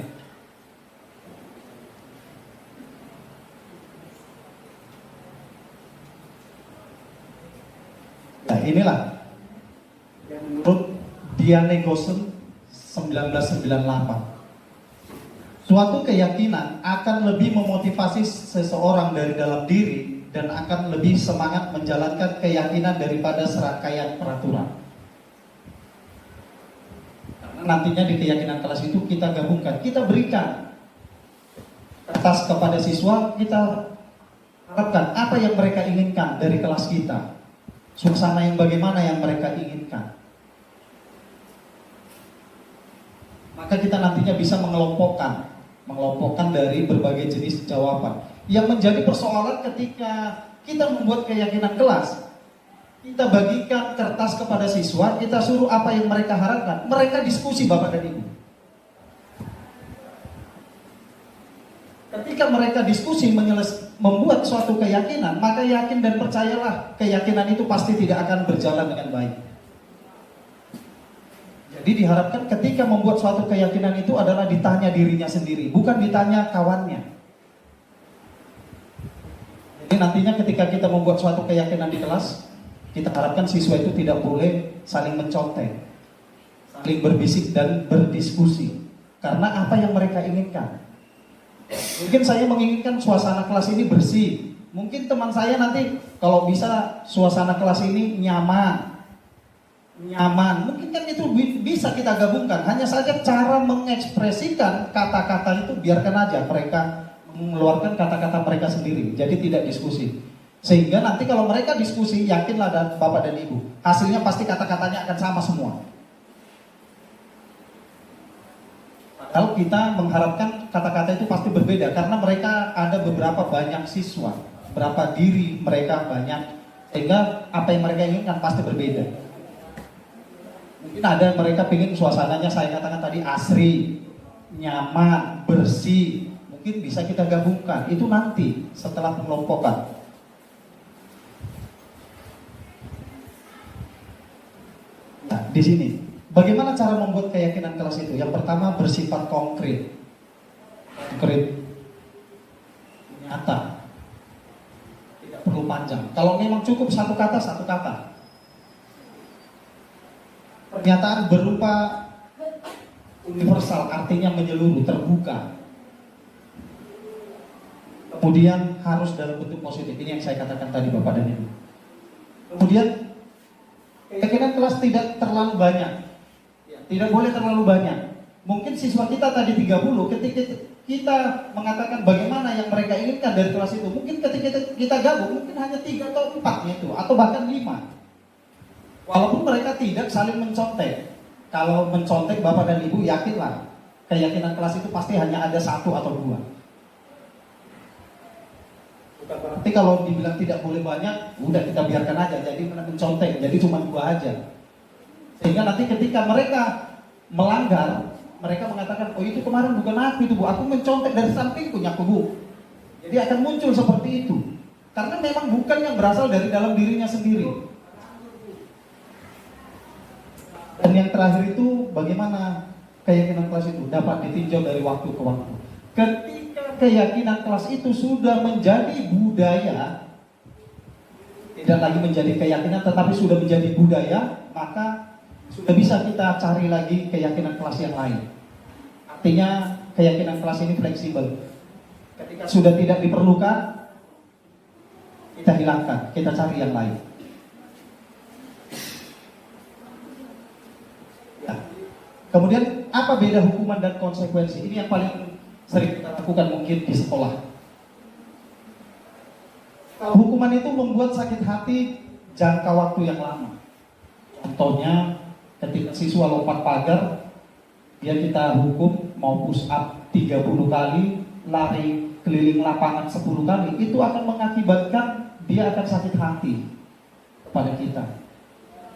Nah inilah yang menurut Diane Gossen 1998. Suatu keyakinan akan lebih memotivasi seseorang dari dalam diri dan akan lebih semangat menjalankan keyakinan daripada serangkaian peraturan. nantinya di keyakinan kelas itu kita gabungkan, kita berikan kertas kepada siswa, kita harapkan apa yang mereka inginkan dari kelas kita, suasana yang bagaimana yang mereka inginkan. Maka kita nantinya bisa mengelompokkan dari berbagai jenis jawaban. Yang menjadi persoalan ketika kita membuat keyakinan kelas, kita bagikan kertas kepada siswa, kita suruh apa yang mereka harapkan, mereka diskusi Bapak dan Ibu. Ketika mereka diskusi membuat suatu keyakinan, maka yakin dan percayalah keyakinan itu pasti tidak akan berjalan dengan baik. Jadi diharapkan ketika membuat suatu keyakinan itu adalah ditanya dirinya sendiri, bukan ditanya kawannya. Jadi nantinya ketika kita membuat suatu keyakinan di kelas, kita harapkan siswa itu tidak boleh saling mencontek, saling berbisik dan berdiskusi. Karena apa yang mereka inginkan. Mungkin saya menginginkan suasana kelas ini bersih. Mungkin teman saya nanti kalau bisa suasana kelas ini nyaman. Mungkin kan itu bisa kita gabungkan. Hanya saja cara mengekspresikan kata-kata itu biarkan aja mereka mengeluarkan kata-kata mereka sendiri. Jadi tidak diskusi. Sehingga nanti kalau mereka diskusi, yakinlah dan Bapak dan Ibu, hasilnya pasti kata-katanya akan sama semua. Kalau kita mengharapkan kata-kata itu pasti berbeda, karena mereka ada beberapa banyak siswa, berapa diri mereka banyak, sehingga apa yang mereka inginkan pasti berbeda. Mungkin ada mereka ingin suasananya saya katakan tadi asri, nyaman, bersih. Mungkin bisa kita gabungkan, itu nanti setelah pengelompokan. Nah, di sini, bagaimana cara membuat keyakinan kelas itu? Yang pertama bersifat konkret, nyata, tidak perlu panjang. Kalau memang cukup satu kata. Pernyataan berupa universal, artinya menyeluruh, terbuka. Kemudian harus dalam bentuk positif. Ini yang saya katakan tadi Bapak dan Ibu. Kemudian keyakinan kelas tidak terlalu banyak. Tidak boleh terlalu banyak. Mungkin siswa kita tadi 30, ketika kita mengatakan bagaimana yang mereka inginkan dari kelas itu, mungkin ketika kita gabung, mungkin hanya 3 atau 4 itu, atau bahkan 5. Walaupun mereka tidak saling mencontek. Kalau mencontek Bapak dan Ibu, yakinlah keyakinan kelas itu pasti hanya ada 1 atau 2. Bukan berarti kalau dibilang tidak boleh banyak, udah kita biarkan aja, jadi mencontek, jadi cuma 2 aja. Sehingga nanti ketika mereka melanggar, mereka mengatakan, oh itu kemarin bukan aku itu Bu, aku mencontek dari sampingku nyaku Bu. Jadi akan muncul seperti itu. Karena memang bukan yang berasal dari dalam dirinya sendiri. Dan yang terakhir itu, bagaimana keyakinan kelas itu dapat ditinjau dari waktu ke waktu. Ketika keyakinan kelas itu sudah menjadi budaya, tidak lagi menjadi keyakinan tetapi sudah menjadi budaya, maka sudah bisa kita cari lagi keyakinan kelas yang lain. Artinya keyakinan kelas ini fleksibel. Ketika sudah tidak diperlukan, kita hilangkan, kita cari yang lain. Ya. Kemudian apa beda hukuman dan konsekuensi? Ini yang paling sering kita lakukan mungkin di sekolah. Kalau hukuman itu membuat sakit hati jangka waktu yang lama. Contohnya ketika siswa lompat pagar, dia kita hukum mau push up 30 kali, lari keliling lapangan 10 kali, itu akan mengakibatkan dia akan sakit hati kepada kita.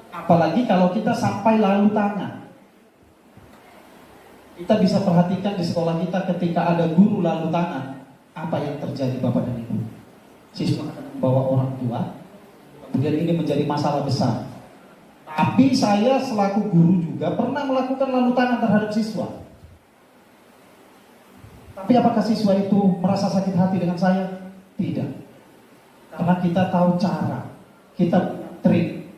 Apalagi kalau kita sampai lalu tangan. Kita bisa perhatikan di sekolah kita ketika ada guru lalu tangan, apa yang terjadi Bapak dan Ibu? Siswa akan membawa orang tua, kemudian ini menjadi masalah besar. Tapi saya selaku guru juga pernah melakukan lalu tangan terhadap siswa. Tapi apakah siswa itu merasa sakit hati dengan saya? Tidak. Karena kita tahu cara, kita trik.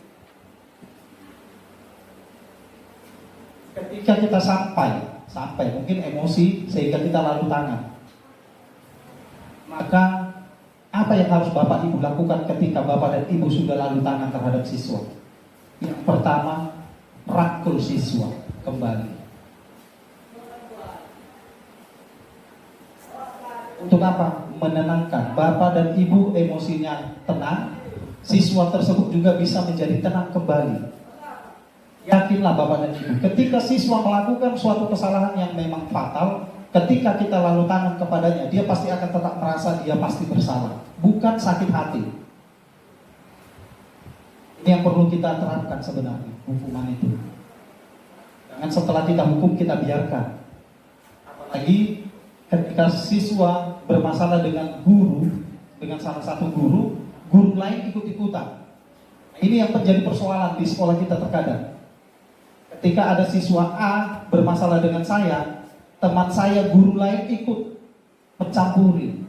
Ketika kita sampai mungkin emosi sehingga kita lalu tangan. Maka apa yang harus Bapak Ibu lakukan ketika Bapak dan Ibu sudah lalu tangan terhadap siswa? Yang pertama, rangkul siswa kembali. Untuk apa? Menenangkan. Bapak dan ibu emosinya tenang, siswa tersebut juga bisa menjadi tenang kembali. Yakinlah bapak dan ibu, ketika siswa melakukan suatu kesalahan yang memang fatal, ketika kita lalu tangan kepadanya, dia pasti akan tetap merasa dia pasti bersalah, bukan sakit hati. Ini yang perlu kita terapkan sebenarnya, hukuman itu. Jangan setelah kita hukum kita biarkan. Apalagi ketika siswa bermasalah dengan guru, dengan salah satu guru lain ikut-ikutan. Ini yang menjadi persoalan di sekolah kita terkadang. Ketika ada siswa A bermasalah dengan saya, teman saya guru lain ikut mencampuri.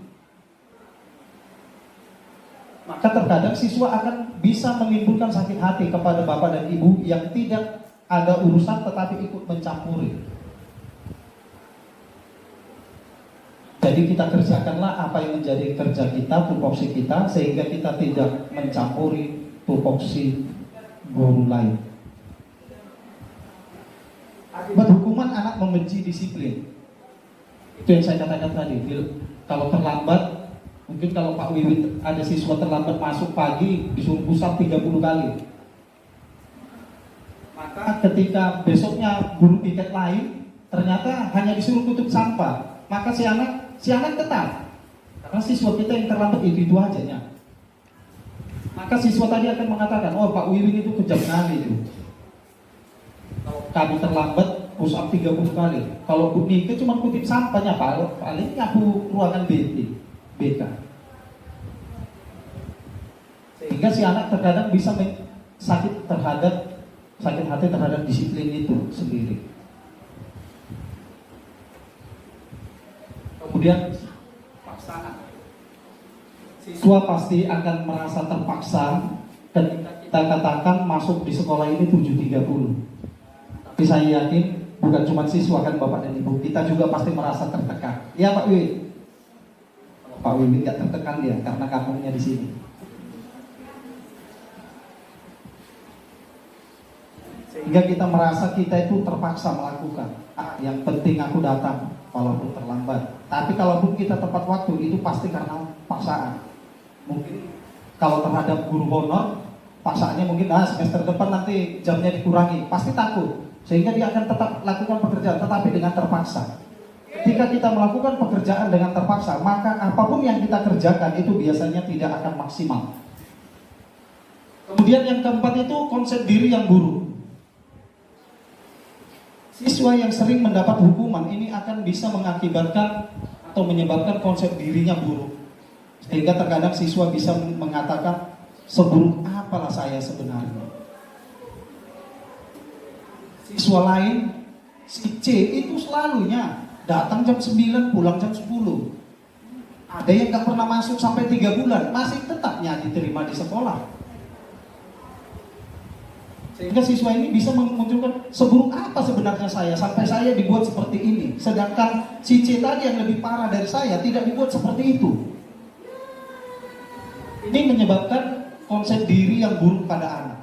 Maka terkadang siswa akan bisa menimbulkan sakit hati kepada bapak dan ibu yang tidak ada urusan tetapi ikut mencampuri. Jadi kita kerjakanlah apa yang menjadi kerja kita, tupoksi kita, sehingga kita tidak mencampuri tupoksi guru lain. Akibat hukuman anak membenci disiplin. Itu yang saya katakan tadi. Kalau terlambat, mungkin kalau Pak Wiwit ada siswa terlambat masuk pagi disuruh pusat 30 kali. Maka ketika besoknya guru piket lain ternyata hanya disuruh tutup sampah, maka si anak tetap, karena siswa kita yang terlambat itu aja ya. Maka siswa tadi akan mengatakan, oh Pak Wiwin itu kejam kali itu. Kalau kami terlambat push up 30 kali, kalau Bu Nike cuma kutip sampahnya paling nyapu ruangan BK. Sehingga si anak terkadang bisa sakit hati terhadap disiplin itu sendiri. Kemudian paksaan. Siswa pasti akan merasa terpaksa ketika kita katakan masuk di sekolah ini 7.30. Tapi saya yakin bukan cuma siswa kan Bapak dan Ibu, kita juga pasti merasa tertekan. Ya Pak Wiwin. Kalau Pak Wiwin nggak tertekan dia karena kampungnya di sini. Sehingga kita merasa kita itu terpaksa melakukan. Yang penting aku datang walaupun terlambat. Tapi kalaupun kita tepat waktu itu pasti karena paksaan. Mungkin kalau terhadap guru honor, paksaannya mungkin semester depan nanti jamnya dikurangi, pasti takut. Sehingga dia akan tetap lakukan pekerjaan, tetapi dengan terpaksa. Ketika kita melakukan pekerjaan dengan terpaksa, maka apapun yang kita kerjakan itu biasanya tidak akan maksimal. Kemudian yang keempat itu konsep diri yang buruk. Siswa yang sering mendapat hukuman ini akan bisa mengakibatkan atau menyebabkan konsep dirinya buruk. Sehingga terkadang siswa bisa mengatakan, seburuk apalah saya sebenarnya. Siswa lain, si C itu selalunya datang jam 9, pulang jam 10. Ada yang gak pernah masuk sampai 3 bulan, masih tetapnya diterima di sekolah. Sehingga siswa ini bisa memunculkan seburuk apa sebenarnya saya sampai saya dibuat seperti ini. Sedangkan si C tadi yang lebih parah dari saya tidak dibuat seperti itu. Ini menyebabkan konsep diri yang buruk pada anak.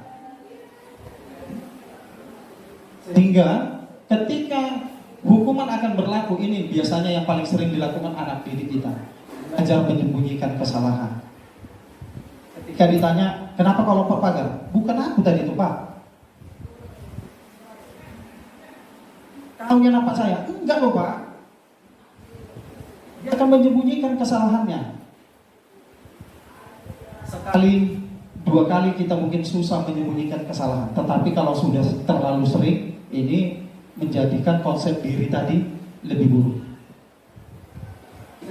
Sehingga ketika hukuman akan berlaku, ini biasanya yang paling sering dilakukan anak didik kita. Belajar menyembunyikan kesalahan. Ketika ditanya, kenapa kalau Pak pagar? Bukan aku tadi itu Pak. Taunya nampak saya? Enggak loh Pak. Dia akan menyembunyikan kesalahannya. Sekali, 2 kali kita mungkin susah menyembunyikan kesalahan. Tetapi kalau sudah terlalu sering, ini menjadikan konsep diri tadi lebih buruk.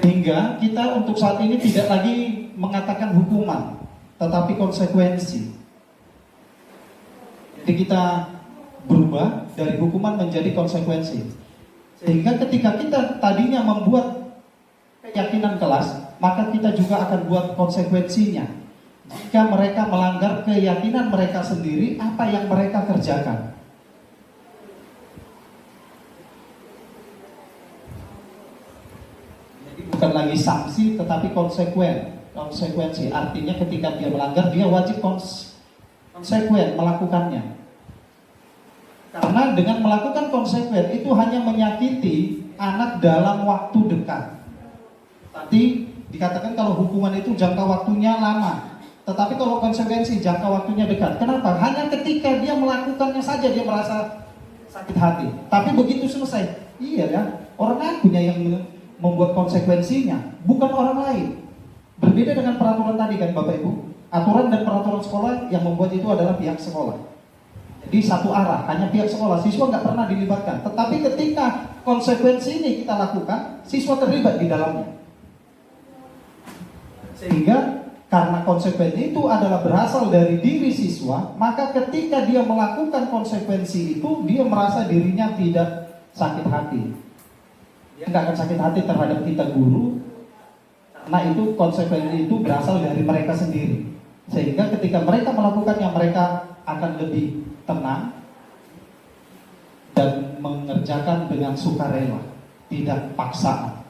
Sehingga kita untuk saat ini tidak lagi mengatakan hukuman, tetapi konsekuensi. Jadi kita berubah dari hukuman menjadi konsekuensi. Sehingga ketika kita tadinya membuat keyakinan kelas, maka kita juga akan buat konsekuensinya. Jika mereka melanggar keyakinan mereka sendiri, apa yang mereka kerjakan. Jadi bukan lagi sanksi, tetapi konsekuensi. Artinya ketika dia melanggar, dia wajib konsekuen melakukannya. Karena dengan melakukan konsekuen itu hanya menyakiti anak dalam waktu dekat. Tadi dikatakan kalau hukuman itu jangka waktunya lama, tetapi kalau konsekuensi jangka waktunya dekat. Kenapa? Hanya ketika dia melakukannya saja dia merasa sakit hati. Tapi begitu selesai, iya ya, orang akunya yang membuat konsekuensinya, bukan orang lain. Berbeda dengan peraturan tadi kan Bapak Ibu. Aturan dan peraturan sekolah yang membuat itu adalah pihak sekolah. Jadi satu arah, hanya pihak sekolah, siswa nggak pernah dilibatkan. Tetapi ketika konsekuensi ini kita lakukan, siswa terlibat di dalamnya. Sehingga karena konsekuensi itu adalah berasal dari diri siswa, maka ketika dia melakukan konsekuensi itu, dia merasa dirinya tidak sakit hati. Dia nggak akan sakit hati terhadap kita guru, karena itu konsekuensi itu berasal dari mereka sendiri. Sehingga ketika mereka melakukannya, mereka akan lebih tenang dan mengerjakan dengan sukarela, tidak paksaan.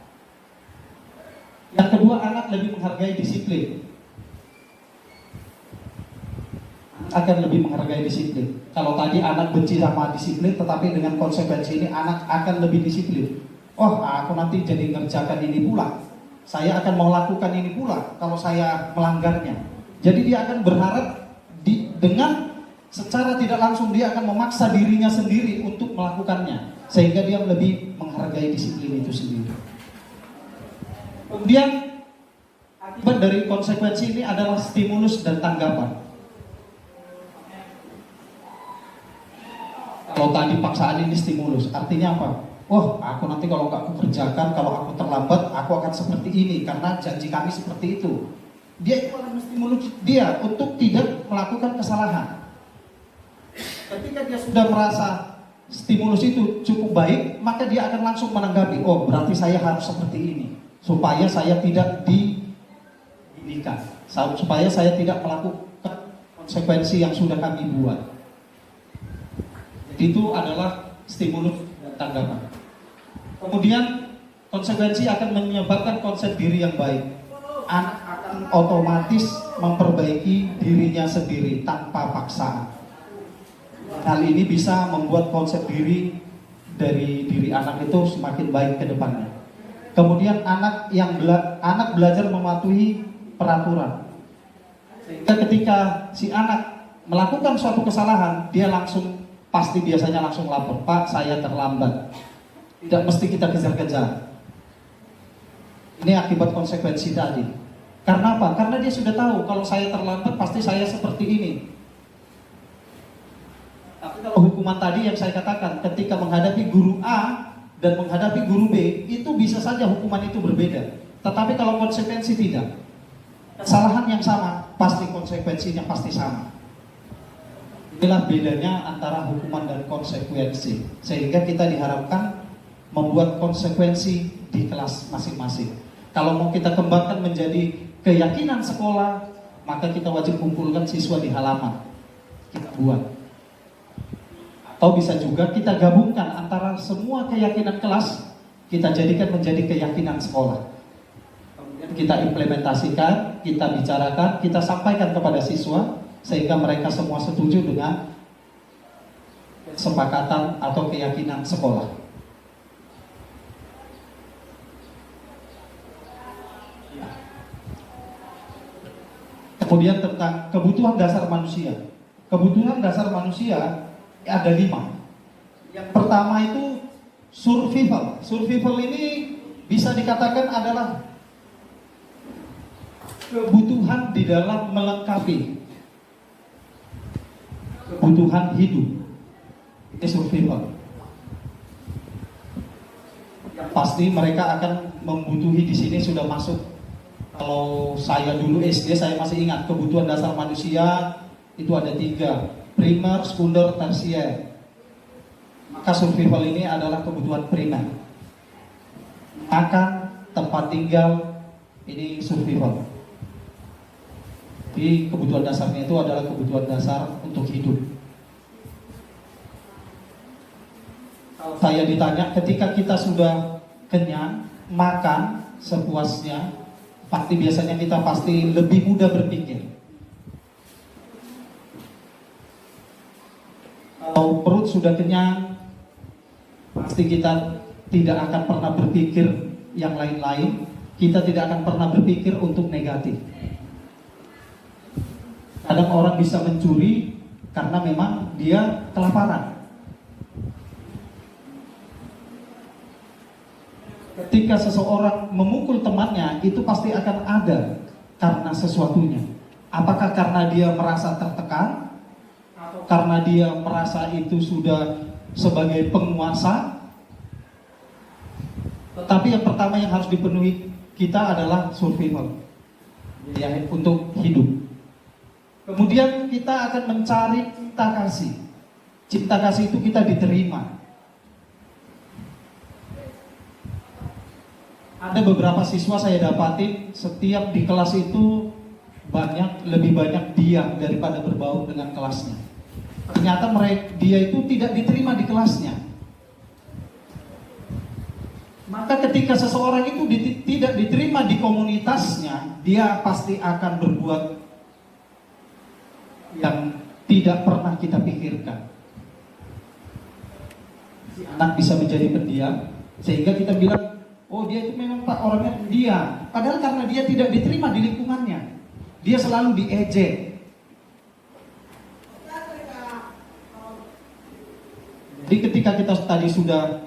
Yang kedua, anak lebih menghargai disiplin. Akan lebih menghargai disiplin. Kalau tadi anak benci sama disiplin, tetapi dengan konsekuensi ini anak akan lebih disiplin. Oh, aku nanti jadi ngerjakan ini pula. Saya akan melakukan ini pula kalau saya melanggarnya. Jadi dia akan berharap dengan secara tidak langsung dia akan memaksa dirinya sendiri untuk melakukannya, sehingga dia lebih menghargai disiplin itu sendiri. Kemudian akibat dari konsekuensi ini adalah stimulus dan tanggapan. Kalau tadi paksaan ini stimulus, artinya apa? Wah, aku nanti kalau nggak aku kerjakan, kalau aku terlambat, aku akan seperti ini karena janji kami seperti itu. Dia itu akan menstimulus dia untuk tidak melakukan kesalahan. Ketika dia sudah merasa stimulus itu cukup baik, maka dia akan langsung menanggapi, oh berarti saya harus seperti ini, supaya saya tidak diinikan, supaya saya tidak melakukan konsekuensi yang sudah kami buat. Jadi itu adalah stimulus dan tanggapan. Kemudian konsekuensi akan menyebabkan konsep diri yang baik. Anak akan otomatis memperbaiki dirinya sendiri tanpa paksaan. Hal ini bisa membuat konsep diri dari diri anak itu semakin baik ke depannya. Kemudian anak belajar mematuhi peraturan. Sehingga ketika si anak melakukan suatu kesalahan, dia biasanya langsung lapor, Pak, saya terlambat. Tidak mesti kita kejar-kejar. Ini akibat konsekuensi tadi. Karena apa? Karena dia sudah tahu kalau saya terlambat pasti saya seperti ini. Tapi kalau hukuman tadi yang saya katakan, ketika menghadapi guru A dan menghadapi guru B, itu bisa saja hukuman itu berbeda. Tetapi kalau konsekuensi tidak, kesalahan yang sama, pasti konsekuensinya pasti sama. Inilah bedanya antara hukuman dan konsekuensi. Sehingga kita diharapkan membuat konsekuensi di kelas masing-masing. Kalau mau kita kembangkan menjadi keyakinan sekolah, maka kita wajib kumpulkan siswa di halaman. Kita buat. Atau bisa juga kita gabungkan antara semua keyakinan kelas, kita jadikan menjadi keyakinan sekolah. Kemudian kita implementasikan, kita bicarakan, kita sampaikan kepada siswa, sehingga mereka semua setuju dengan kesepakatan atau keyakinan sekolah. Kemudian tentang kebutuhan dasar manusia. Kebutuhan dasar manusia ada 5. Yang pertama itu survival. Survival ini bisa dikatakan adalah kebutuhan di dalam melengkapi kebutuhan hidup. Ini survival. Yang pasti mereka akan membutuhi di sini sudah masuk. Kalau saya dulu SD, saya masih ingat kebutuhan dasar manusia itu ada 3, primer, sekunder, tersier. Maka survival ini adalah kebutuhan primer. Makan, tempat tinggal, ini survival. Jadi kebutuhan dasarnya itu adalah kebutuhan dasar untuk hidup. Kalau saya ditanya, ketika kita sudah kenyang, makan sepuasnya, biasanya kita pasti lebih mudah berpikir. Kalau perut sudah kenyang, pasti kita tidak akan pernah berpikir yang lain-lain. kita tidak akan pernah berpikir untuk negatif. Kadang orang bisa mencuri karena memang dia kelaparan. Ketika seseorang memukul temannya, itu pasti akan ada karena sesuatunya. Apakah karena dia merasa tertekan, atau karena dia merasa itu sudah sebagai penguasa? Tetapi yang pertama yang harus dipenuhi kita adalah survival, ya, untuk hidup. Kemudian kita akan mencari cinta kasih. Cinta kasih itu kita diterima. Ada beberapa siswa saya dapatin setiap di kelas itu lebih banyak diam daripada berbaur dengan kelasnya. Ternyata dia itu tidak diterima di kelasnya. Maka ketika seseorang itu tidak diterima di komunitasnya, dia pasti akan berbuat yang tidak pernah kita pikirkan. Si anak bisa menjadi pendiam, sehingga kita bilang, oh dia itu memang Pak orangnya pendiam. Padahal karena dia tidak diterima di lingkungannya, dia selalu diejek. Jadi ketika kita tadi sudah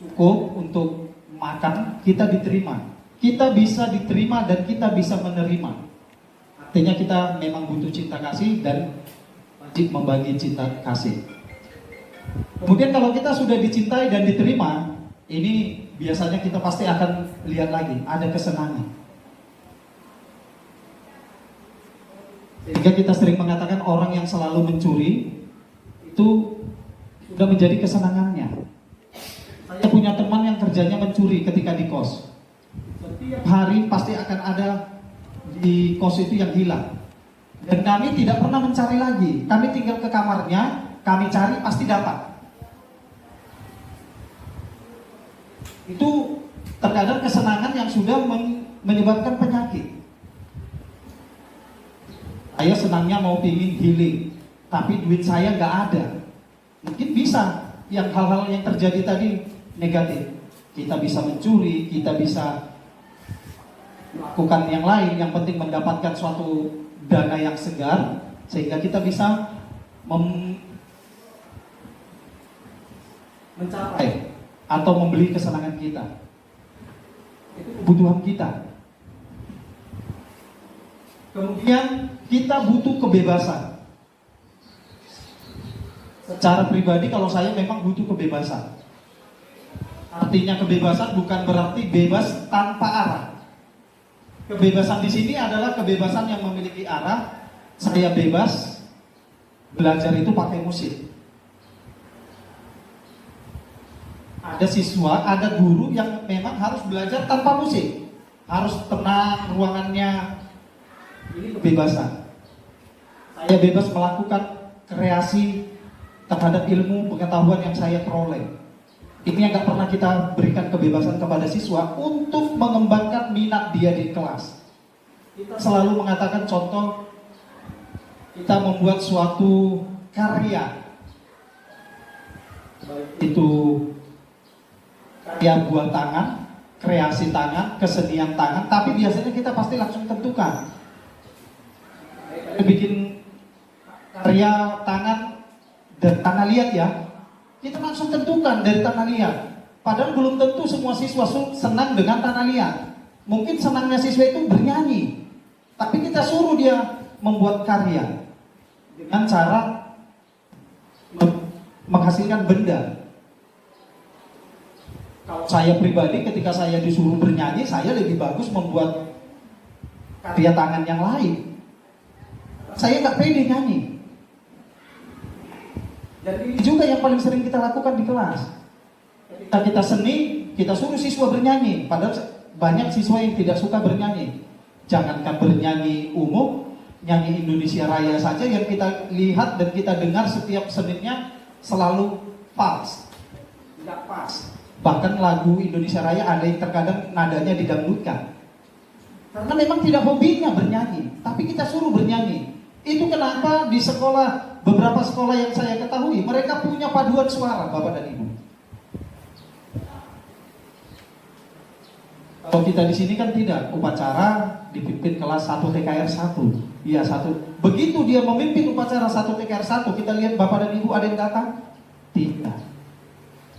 cukup untuk makan, kita diterima. Kita bisa diterima dan kita bisa menerima. Artinya kita memang butuh cinta kasih dan wajib membagi cinta kasih. Kemudian kalau kita sudah dicintai dan diterima, ini biasanya kita pasti akan lihat lagi, ada kesenangan. Sehingga kita sering mengatakan orang yang selalu mencuri itu sudah menjadi kesenangannya. Saya punya teman yang kerjanya mencuri ketika di kos. Setiap hari pasti akan ada di kos itu yang hilang. Dan kami tidak pernah mencari lagi. Kami tinggal ke kamarnya, kami cari pasti dapat. Itu terkadang kesenangan yang sudah menyebabkan penyakit. Saya senangnya mau pingin healing, tapi duit saya nggak ada. Mungkin bisa yang hal-hal yang terjadi tadi negatif. Kita bisa mencuri, kita bisa melakukan yang lain. Yang penting mendapatkan suatu dana yang segar, sehingga kita bisa mencapai atau membeli kesenangan kita. Itu kebutuhan kita. Kemudian kita butuh kebebasan. Secara pribadi kalau saya memang butuh kebebasan. Artinya kebebasan bukan berarti bebas tanpa arah. Kebebasan di sini adalah kebebasan yang memiliki arah. Saya bebas belajar itu pakai musik. Ada siswa, ada guru yang memang harus belajar tanpa musik. Harus tenang ruangannya. Ini kebebasan. Saya bebas melakukan kreasi terhadap ilmu pengetahuan yang saya peroleh. Ini yang gak pernah kita berikan kebebasan kepada siswa untuk mengembangkan minat dia di kelas. Kita selalu mengatakan contoh, kita membuat suatu karya, baik itu karya buah tangan, kreasi tangan, kesenian tangan, tapi biasanya kita pasti langsung tentukan. Kita bikin karya tangan dari tanah liat ya, kita langsung tentukan dari tanah liat. Padahal belum tentu semua siswa senang dengan tanah liat. Mungkin senangnya siswa itu bernyanyi, tapi kita suruh dia membuat karya dengan cara menghasilkan benda. Kalau saya pribadi ketika saya disuruh bernyanyi, saya lebih bagus membuat karya tangan yang lain. Saya nggak pede nyanyi. Dan ini juga yang paling sering kita lakukan di kelas. Ketika kita seni, kita suruh siswa bernyanyi. Padahal banyak siswa yang tidak suka bernyanyi. Jangankan bernyanyi umum, nyanyi Indonesia Raya saja yang kita lihat dan kita dengar setiap Seninnya selalu pas, tidak pas. Bahkan lagu Indonesia Raya ada yang terkadang nadanya didangdutkan. Karena memang tidak hobinya bernyanyi, tapi kita suruh bernyanyi. Itu kenapa di sekolah, beberapa sekolah yang saya ketahui, mereka punya paduan suara, Bapak dan Ibu. Kalau kita di sini kan tidak, upacara dipimpin kelas 1 TKR 1. Iya, 1. Begitu dia memimpin upacara 1 TKR 1, kita lihat Bapak dan Ibu ada yang datang? Tidak.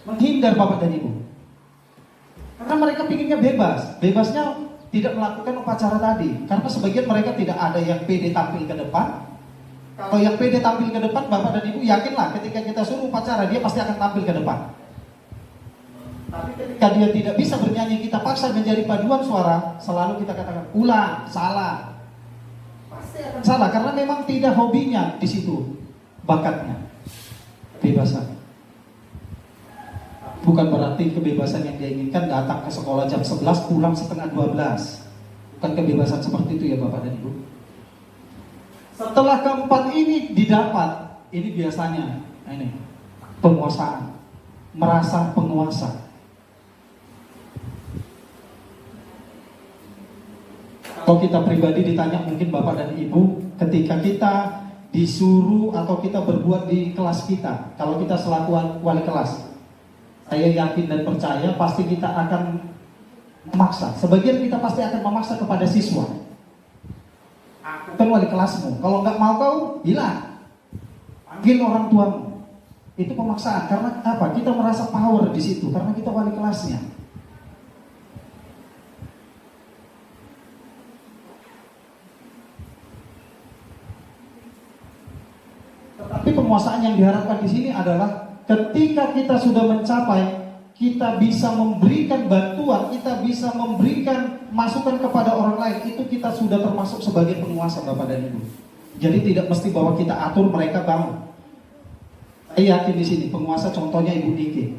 Menghindar Bapak dan Ibu. Karena mereka pinginnya bebas. Bebasnya tidak melakukan upacara tadi. Karena sebagian mereka tidak ada yang pede tampil ke depan. Kalau yang pede tampil ke depan, Bapak dan Ibu yakinlah ketika kita suruh upacara, dia pasti akan tampil ke depan. Tapi ketika dia tidak bisa bernyanyi, kita paksa menjadi paduan suara, selalu kita katakan, ulang, salah. Pasti akan salah, karena memang tidak hobinya di situ, bakatnya. Kebebasan. Bukan berarti kebebasan yang dia inginkan datang ke sekolah jam 11, pulang setengah 12. Bukan kebebasan seperti itu ya Bapak dan Ibu. Setelah keempat ini didapat, ini biasanya, ini, penguasaan. Merasa penguasa. Kalau kita pribadi ditanya mungkin Bapak dan Ibu, ketika kita disuruh atau kita berbuat di kelas kita, kalau kita selaku wali kelas, saya yakin dan percaya pasti kita akan memaksa. Sebagian kita pasti akan memaksa kepada siswa. Aku kan wali kelasmu, kalau nggak mau kau hilang, panggil orang tuamu. Itu pemaksaan. Karena apa? Kita merasa power di situ karena kita wali kelasnya. Tetapi penguasaan yang diharapkan di sini adalah ketika kita sudah mencapai, kita bisa memberikan bantuan, kita bisa memberikan masukan kepada orang lain, itu kita sudah termasuk sebagai penguasa Bapak dan Ibu. Jadi tidak mesti bahwa kita atur mereka bangun. Saya yakin di sini penguasa contohnya Ibu Nike.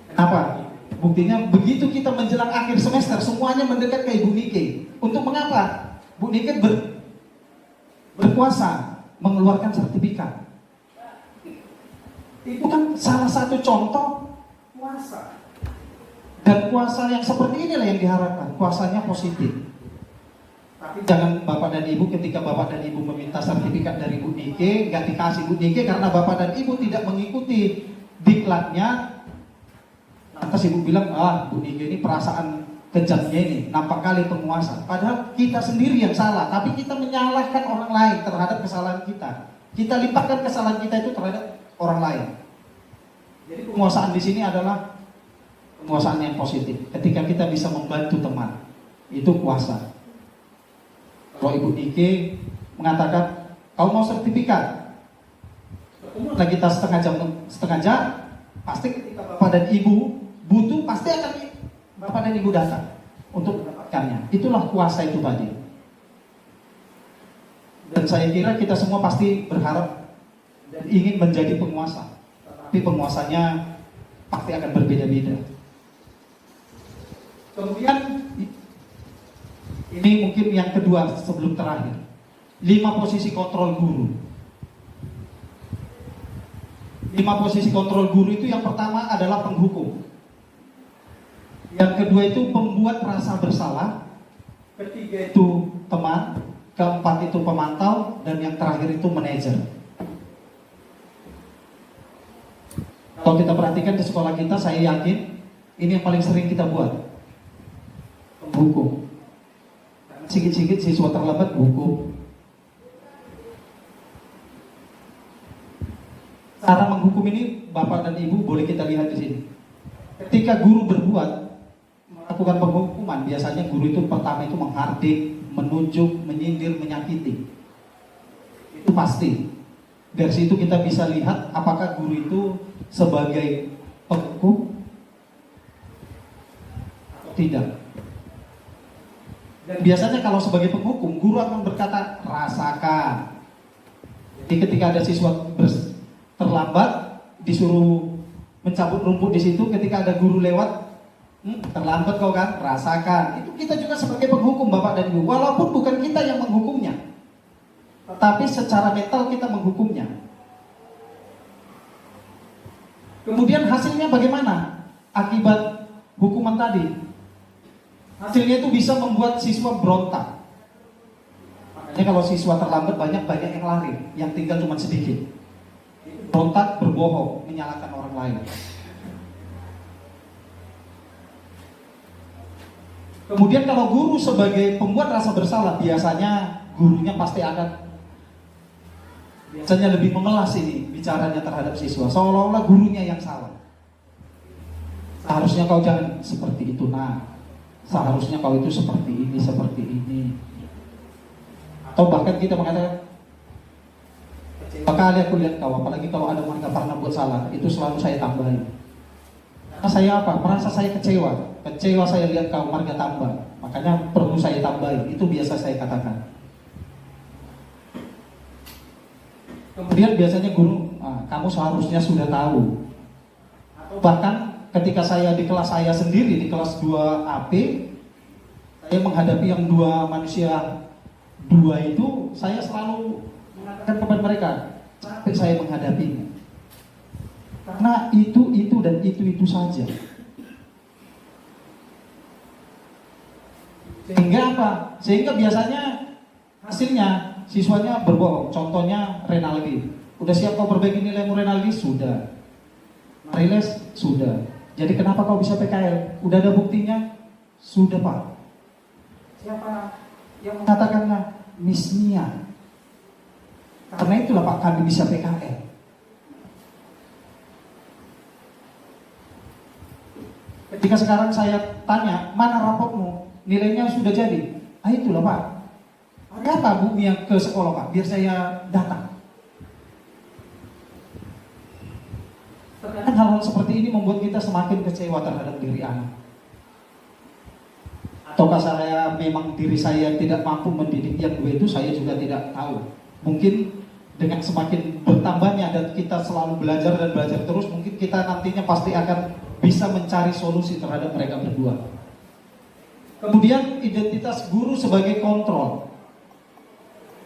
Kenapa? Buktinya begitu kita menjelang akhir semester semuanya mendekat ke Ibu Nike. Untuk mengapa? Bu Nike berkuasa mengeluarkan sertifikat. Itu kan salah satu contoh kuasa. Dan kuasa yang seperti inilah yang diharapkan, kuasanya positif. Tapi jangan Bapak dan Ibu ketika Bapak dan Ibu meminta sertifikat dari Bu Nike, nggak dikasih Bu Nike karena Bapak dan Ibu tidak mengikuti diklatnya. Lantas Ibu bilang, Bu Nike ini perasaan kejamnya ini, nampak kali penguasa. Padahal kita sendiri yang salah, tapi kita menyalahkan orang lain terhadap kesalahan kita. Kita limpahkan kesalahan kita itu terhadap orang lain. Jadi penguasaan di sini adalah penguasaan yang positif. Ketika kita bisa membantu teman, itu kuasa. Kalau Ibu Nike mengatakan, kau mau sertifikat, nah kita setengah jam, pasti ketika Bapak dan Ibu butuh, pasti akan Bapak dan Ibu datang untuk mendapatkannya. Itulah kuasa itu tadi. Dan saya kira kita semua pasti berharap dan ingin menjadi penguasa. Tapi penguasanya pasti akan berbeda-beda. Kemudian ini mungkin yang kedua sebelum terakhir. 5 posisi kontrol guru. 5 posisi kontrol guru itu yang pertama adalah penghukum. Yang kedua itu pembuat rasa bersalah. Ketiga itu teman. Keempat itu pemantau. Dan yang terakhir itu manajer. Kalau kita perhatikan di sekolah kita, saya yakin ini yang paling sering kita buat. Penghukum. Sikit-sikit siswa terlambat hukum. Cara menghukum ini Bapak dan Ibu boleh kita lihat di sini. Ketika guru melakukan penghukuman, biasanya guru itu pertama itu menghardik, menunjuk, menyindir, menyakiti. Itu pasti. Dari situ kita bisa lihat apakah guru itu sebagai penghukum atau tidak. Dan biasanya kalau sebagai penghukum, guru akan berkata, rasakan. Jadi ketika ada siswa terlambat, disuruh mencabut rumput di situ, ketika ada guru lewat, terlambat kau kan, rasakan. Itu kita juga sebagai penghukum Bapak dan Ibu, walaupun bukan kita yang menghukumnya, tetapi secara mental kita menghukumnya. Kemudian hasilnya bagaimana? Akibat hukuman tadi, hasilnya itu bisa membuat siswa berontak. Makanya kalau siswa terlambat banyak yang lari, yang tinggal cuma sedikit. Berontak, berbohong, menyalahkan orang lain. Kemudian kalau guru sebagai pembuat rasa bersalah, biasanya gurunya pasti akan biasanya lebih memelas ini bicaranya terhadap siswa, seolah-olah gurunya yang salah. Seharusnya kau jangan seperti itu, nah. Seharusnya kau itu seperti ini, seperti ini. Atau bahkan kita mengatakan, kecewa kali aku lihat kau, apalagi kalau ada mereka pernah buat salah, itu selalu saya tambahin. Karena saya apa? Merasa saya kecewa. Kecewa saya lihat kau marga tambah. Makanya perlu saya tambahin. Itu biasa saya katakan. Kemudian biasanya guru, kamu seharusnya sudah tahu. Atau bahkan ketika saya di kelas saya sendiri, di kelas 2 AP, saya menghadapi yang dua manusia dua itu, saya selalu mengatakan kepada mereka, capek saya menghadapinya. Karena itu dan itu saja. Sehingga apa? Sehingga biasanya hasilnya siswanya berbohong. Contohnya Renaldi. Udah siap kau perbaiki nilaimu Renaldi? Sudah. Mariles? Sudah. Jadi kenapa kau bisa PKL? Udah ada buktinya? Sudah Pak. Siapa yang mengatakannya? Miss Nia. Karena itulah Pak kami bisa PKL. Ketika sekarang saya tanya, mana raportmu? Nilainya sudah jadi. Itulah Pak. Ada apa Bu Mia ke sekolah Pak? Biar saya datang. Terkadang hal-hal seperti ini membuat kita semakin kecewa terhadap diri anak. Ataukah saya memang diri saya tidak mampu mendidik yang dua itu, saya juga tidak tahu. Mungkin dengan semakin bertambahnya dan kita selalu belajar dan belajar terus, mungkin kita nantinya pasti akan bisa mencari solusi terhadap mereka berdua. Kemudian identitas guru sebagai kontrol.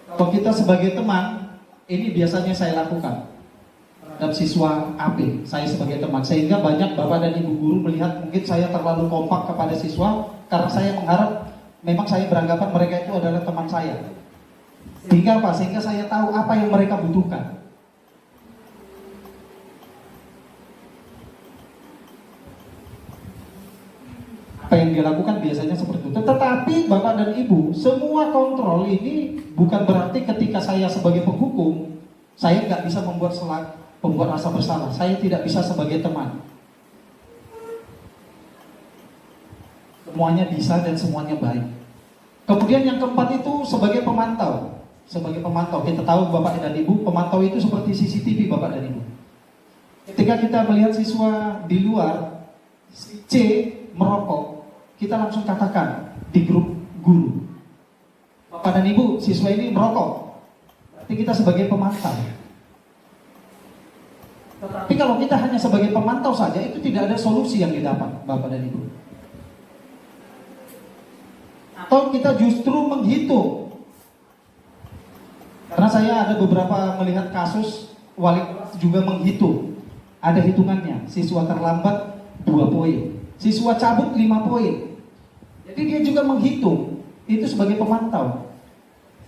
Kalau kita sebagai teman, ini biasanya saya lakukan terhadap siswa AP, saya sebagai teman. Sehingga banyak bapak dan ibu guru melihat mungkin saya terlalu kompak kepada siswa, karena saya mengharap memang saya beranggapan mereka itu adalah teman saya. Sehingga apa? Sehingga saya tahu apa yang mereka butuhkan. Apa yang dia lakukan biasanya seperti itu. Tetapi Bapak dan Ibu, semua kontrol ini bukan berarti ketika saya sebagai penghukum, saya nggak bisa membuat rasa bersalah. Saya tidak bisa sebagai teman. Semuanya bisa dan semuanya baik. Kemudian yang keempat itu sebagai pemantau. Sebagai pemantau, kita tahu Bapak dan Ibu, pemantau itu seperti CCTV Bapak dan Ibu. Ketika kita melihat siswa di luar, si C merokok, kita langsung katakan di grup guru, Bapak dan Ibu, siswa ini merokok. Berarti kita sebagai pemantau. Tetapi kalau kita hanya sebagai pemantau saja, itu tidak ada solusi yang didapat Bapak dan Ibu. Atau kita justru menghitung. Karena saya ada beberapa melihat kasus wali kelas juga menghitung. Ada hitungannya, siswa terlambat 2 poin, siswa cabut 5 poin. Jadi dia juga menghitung, itu sebagai pemantau.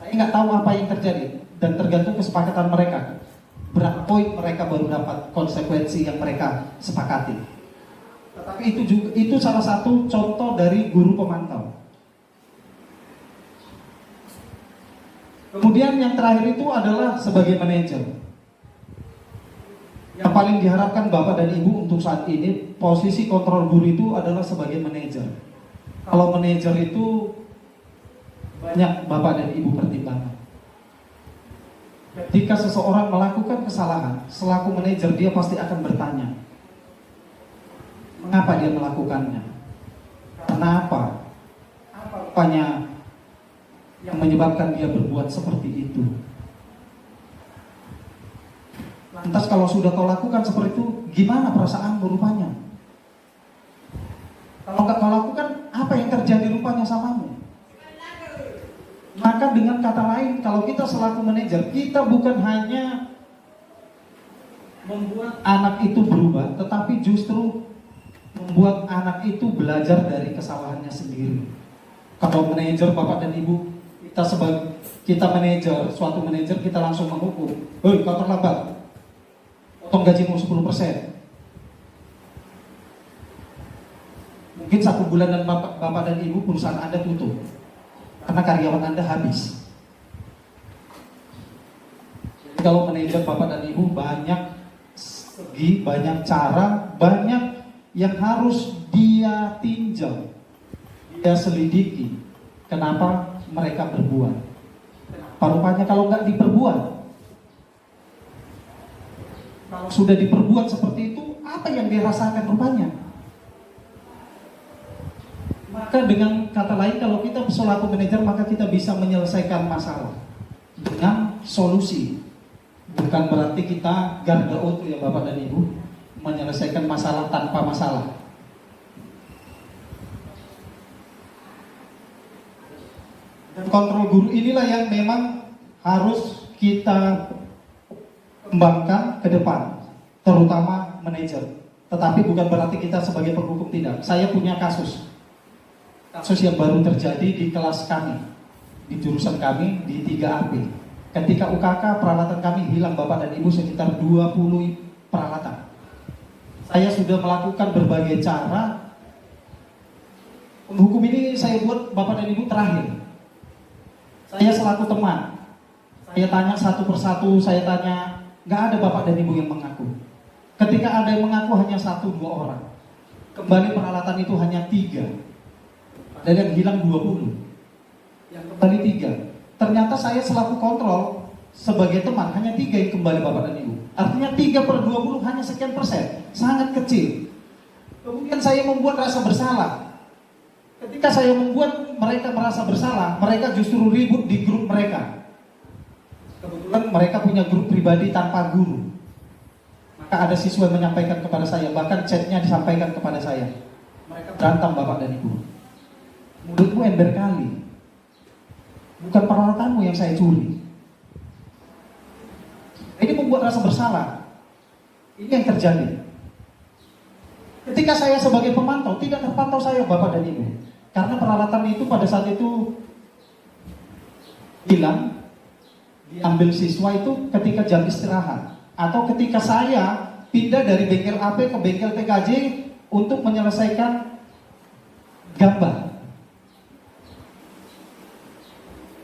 Saya nggak tahu apa yang terjadi dan tergantung kesepakatan mereka. Berapa poin mereka baru dapat konsekuensi yang mereka sepakati. Tetapi itu salah satu contoh dari guru pemantau. Kemudian yang terakhir itu adalah sebagai manajer. Yang paling diharapkan Bapak dan Ibu untuk saat ini, posisi kontrol guru itu adalah sebagai manajer. Kalau manajer itu banyak Bapak dan Ibu pertimbangan. Ketika seseorang melakukan kesalahan, selaku manajer dia pasti akan bertanya, mengapa dia melakukannya? Karena apa? Apa rupanya yang menyebabkan dia berbuat seperti itu? Lantas kalau sudah kau lakukan seperti itu, gimana perasaanmu rupanya? Kalau nggak kau lakukan, apa yang terjadi rupanya samamu? Maka dengan kata lain, kalau kita selaku manajer, kita bukan hanya membuat anak itu berubah, tetapi justru membuat anak itu belajar dari kesalahannya sendiri. Kalau manajer Bapak dan Ibu, kita manajer, suatu manajer kita langsung menghukum, hei kau terlambat, potong gajimu 10%. Mungkin 1 bulan dan Bapak dan Ibu perusahaan Anda tutup karena karyawan Anda habis. Jadi kalau manajer Bapak dan Ibu banyak segi, banyak cara, banyak yang harus dia tinjau, dia selidiki. Kenapa mereka berbuat? Rupanya kalau nggak diperbuat, kalau sudah diperbuat seperti itu, apa yang dirasakan rupanya? Maka dengan kata lain, kalau kita selaku manajer, maka kita bisa menyelesaikan masalah dengan solusi. Bukan berarti kita garda oto ya Bapak dan Ibu, menyelesaikan masalah tanpa masalah. Dan kontrol guru inilah yang memang harus kita kembangkan ke depan, terutama manajer. Tetapi bukan berarti kita sebagai penghukum tidak. Saya punya kasus yang baru terjadi di kelas kami, di jurusan kami di 3AP. Ketika UKK peralatan kami hilang Bapak dan Ibu sekitar 20 peralatan. Saya sudah melakukan berbagai cara. Penghukum ini saya buat Bapak dan Ibu terakhir. Saya selaku teman, saya tanya satu persatu, saya tanya, nggak ada Bapak dan Ibu yang mengaku. Ketika ada yang mengaku hanya 1-2 orang. Kembali peralatan itu hanya 3. Dan yang hilang 20. Yang kembali 3. Ternyata saya selaku kontrol sebagai teman hanya 3 yang kembali Bapak dan Ibu. Artinya 3/20 hanya sekian persen, sangat kecil. Kemudian saya membuat rasa bersalah. Ketika saya membuat mereka merasa bersalah, mereka justru ribut di grup mereka. Kebetulan mereka punya grup pribadi tanpa guru. Maka ada siswa yang menyampaikan kepada saya, bahkan chatnya disampaikan kepada saya. Mereka berantem Bapak dan Ibu. Mulutmu ember kali. Bukan peralatanmu yang saya curi. Ini membuat rasa bersalah. Ini yang terjadi. Ketika saya sebagai pemantau, tidak terpantau saya Bapak dan Ibu. Karena peralatan itu pada saat itu hilang, diambil siswa itu ketika jam istirahat. Atau ketika saya pindah dari bengkel AP ke bengkel PKJ untuk menyelesaikan gambar.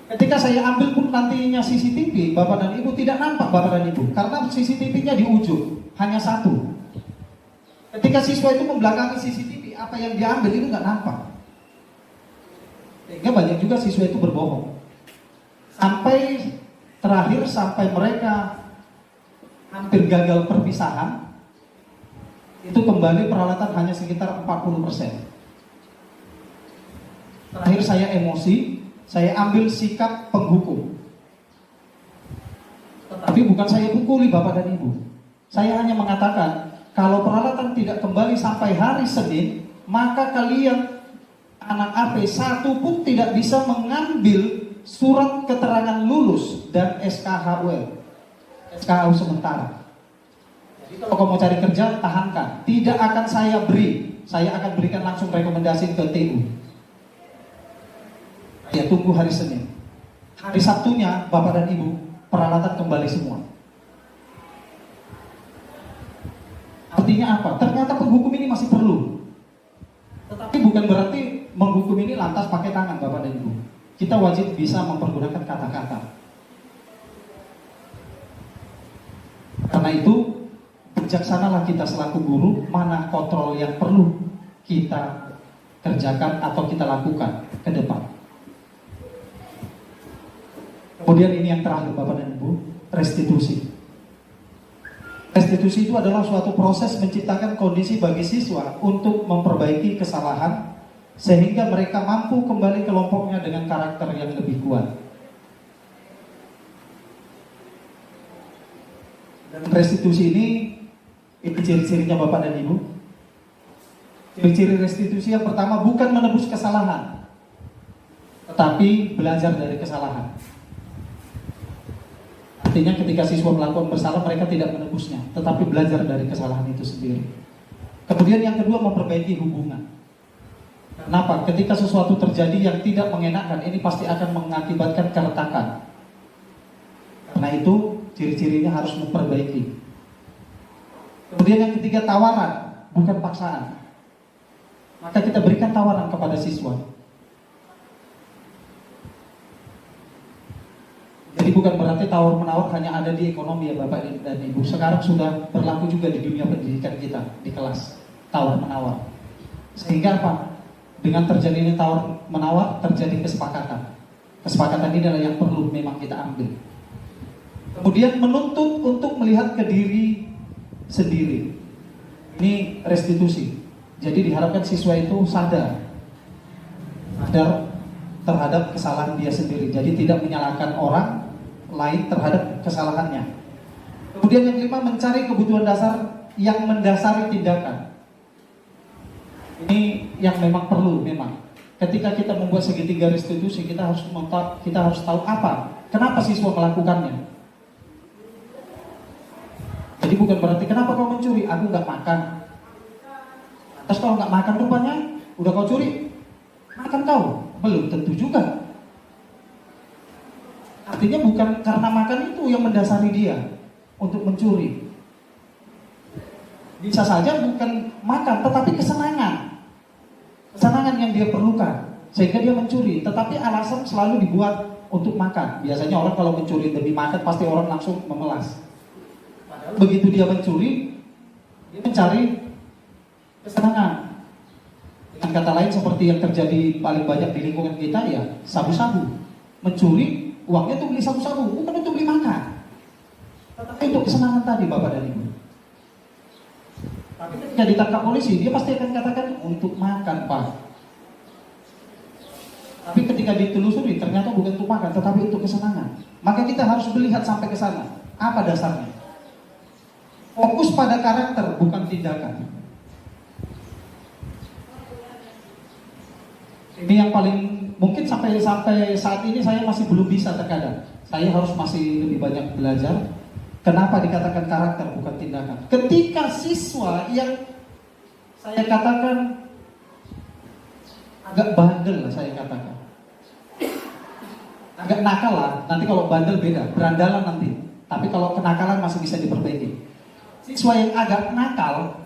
Ketika saya ambil pun nantinya CCTV, Bapak dan Ibu tidak nampak Bapak dan Ibu. Karena CCTV-nya di ujung, hanya 1. Ketika siswa itu membelakangi CCTV, apa yang diambil itu nggak nampak. Sehingga banyak juga siswa itu berbohong. Sampai terakhir, sampai mereka hampir gagal perpisahan, itu kembali peralatan hanya sekitar 40%. Terakhir saya emosi, saya ambil sikap penghukum. Tetapi bukan saya pukuli Bapak dan Ibu. Saya hanya mengatakan, kalau peralatan tidak kembali sampai hari Senin, maka kalian anak AP 1 pun tidak bisa mengambil surat keterangan lulus dan SKHUL, SKHU sementara. Jadi kalau kamu mau cari kerja, tahankan. Tidak akan saya beri. Saya akan berikan langsung rekomendasi ke TU. Ya, tunggu hari Senin. Hari Sabtunya, Bapak dan Ibu, peralatan kembali semua. Artinya apa? Ternyata penghukum ini masih perlu. Tetapi bukan berarti menghukum ini lantas pakai tangan Bapak dan Ibu. Kita wajib bisa mempergunakan kata-kata. Karena itu, bijaksanalah kita selaku guru, mana kontrol yang perlu kita kerjakan atau kita lakukan ke depan. Kemudian ini yang terakhir Bapak dan Ibu, restitusi. Restitusi itu adalah suatu proses menciptakan kondisi bagi siswa untuk memperbaiki kesalahan sehingga mereka mampu kembali ke kelompoknya dengan karakter yang lebih kuat. Dan restitusi ini ciri-cirinya Bapak dan Ibu. Ciri-ciri restitusi yang pertama bukan menebus kesalahan, tetapi belajar dari kesalahan. Artinya ketika siswa melakukan bersalah, mereka tidak menebusnya, tetapi belajar dari kesalahan itu sendiri. Kemudian yang kedua, memperbaiki hubungan. Kenapa? Ketika sesuatu terjadi yang tidak mengenakan, ini pasti akan mengakibatkan keretakan. Karena itu, ciri-cirinya harus memperbaiki. Kemudian yang ketiga, tawaran, bukan paksaan. maka kita berikan tawaran kepada siswa. Jadi bukan berarti tawar-menawar hanya ada di ekonomi ya Bapak dan Ibu. Sekarang sudah berlaku juga di dunia pendidikan kita, di kelas, tawar-menawar. Sehingga apa? Dengan terjadinya tawar-menawar, terjadi kesepakatan. Kesepakatan ini adalah yang perlu memang kita ambil. Kemudian menuntut untuk melihat ke diri sendiri. Ini restitusi. Jadi diharapkan siswa itu sadar terhadap kesalahan dia sendiri. Jadi tidak menyalahkan orang lain terhadap kesalahannya. Kemudian yang kelima, mencari kebutuhan dasar yang mendasari tindakan. Ini yang memang perlu memang. Ketika kita membuat segitiga restitusi, kita harus tahu apa, kenapa siswa melakukannya. Jadi bukan berarti kenapa kau mencuri, aku nggak makan. Terus kalau nggak makan rupanya, udah kau curi, makan kau? Belum tentu juga. Artinya bukan karena makan itu yang mendasari dia untuk mencuri. Bisa saja bukan makan, tetapi kesenangan. Kesenangan yang dia perlukan, sehingga dia mencuri. Tetapi alasan selalu dibuat untuk makan. Biasanya orang kalau mencuri demi makan, pasti orang langsung memelas. Padahal begitu dia mencuri, dia mencari kesenangan. Dengan kata lain seperti yang terjadi paling banyak di lingkungan kita ya, sabu-sabu. Mencuri, uangnya untuk beli sabu-sabu, bukan untuk beli makan. Tetapi untuk kesenangan tadi Bapak dan Ibu. Tapi ketika ditangkap polisi, dia pasti akan katakan untuk makan Pak. Tapi ketika ditelusuri, ternyata bukan untuk makan, tetapi untuk kesenangan. Maka kita harus melihat sampai ke sana. Apa dasarnya? Fokus pada karakter, bukan tindakan. Ini yang paling mungkin sampai saat ini saya masih belum bisa terkadang. Saya harus masih lebih banyak belajar. Kenapa dikatakan karakter bukan tindakan? Ketika siswa yang saya katakan agak bandel lah saya katakan, agak nakal lah. Nanti kalau bandel beda, berandalan nanti. Tapi kalau kenakalan masih bisa diperbaiki. Siswa yang agak nakal,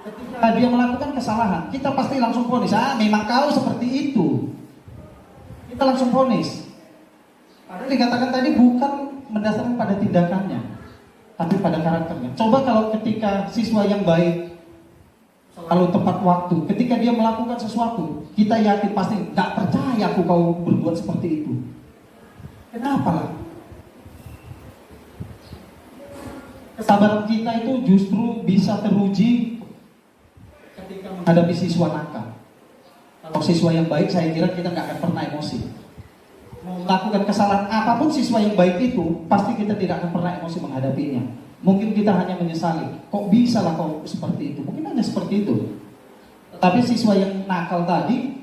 ketika dia melakukan kesalahan, kita pasti langsung vonis, memang kau seperti itu. Kita langsung vonis. Padahal dikatakan tadi bukan mendasarkan pada tindakannya, tapi pada karakternya. Coba kalau ketika siswa yang baik, selalu tepat waktu, ketika dia melakukan sesuatu, kita yakin pasti gak percaya aku kau berbuat seperti itu. Kenapa lah? Kesabaran kita itu justru bisa teruji ketika menghadapi siswa nakal. Kalau siswa yang baik, saya kira kita nggak akan pernah emosi. Mau melakukan kesalahan apapun siswa yang baik itu, pasti kita tidak akan pernah emosi menghadapinya. Mungkin kita hanya menyesali, kok bisa lah kau seperti itu. Mungkin hanya seperti itu. Tetapi siswa yang nakal tadi,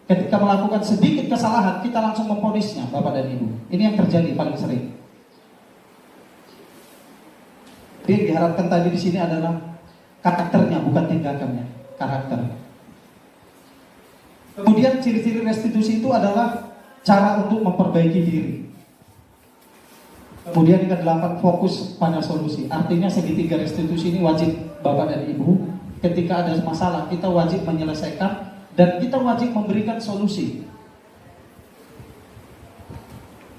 ketika melakukan sedikit kesalahan, kita langsung memvonisnya, Bapak dan Ibu. Ini yang terjadi paling sering. Jadi yang diharapkan tadi di sini adalah karakternya, bukan tindakannya, karakter. Kemudian ciri-ciri restitusi itu adalah cara untuk memperbaiki diri. Kemudian yang ke-8, fokus pada solusi. Artinya segitiga restitusi ini wajib Bapak dan Ibu, ketika ada masalah kita wajib menyelesaikan dan kita wajib memberikan solusi.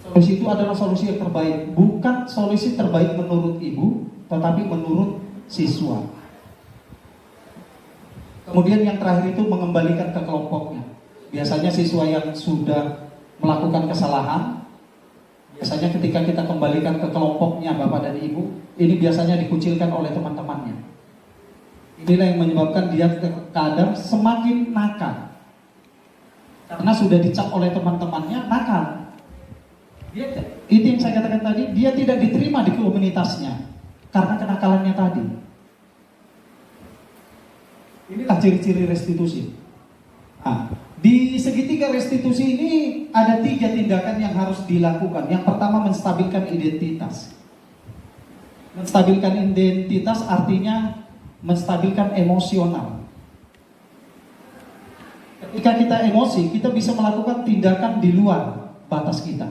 Solusi itu adalah solusi yang terbaik, bukan solusi terbaik menurut Ibu, tetapi menurut siswa. Kemudian yang terakhir itu mengembalikan ke kelompoknya. Biasanya siswa yang sudah melakukan kesalahan, biasanya ketika kita kembalikan ke kelompoknya Bapak dan Ibu, ini biasanya dikucilkan oleh teman-temannya. Inilah yang menyebabkan dia kadang semakin nakal. Karena sudah dicap oleh teman-temannya nakal. Itu yang saya katakan tadi, dia tidak diterima di komunitasnya karena kenakalannya tadi. Inilah ciri-ciri restitusi. Nah, di segitiga restitusi ini ada 3 tindakan yang harus dilakukan. Yang pertama, menstabilkan identitas. Menstabilkan identitas artinya menstabilkan emosional. Ketika kita emosi, kita bisa melakukan tindakan di luar batas kita.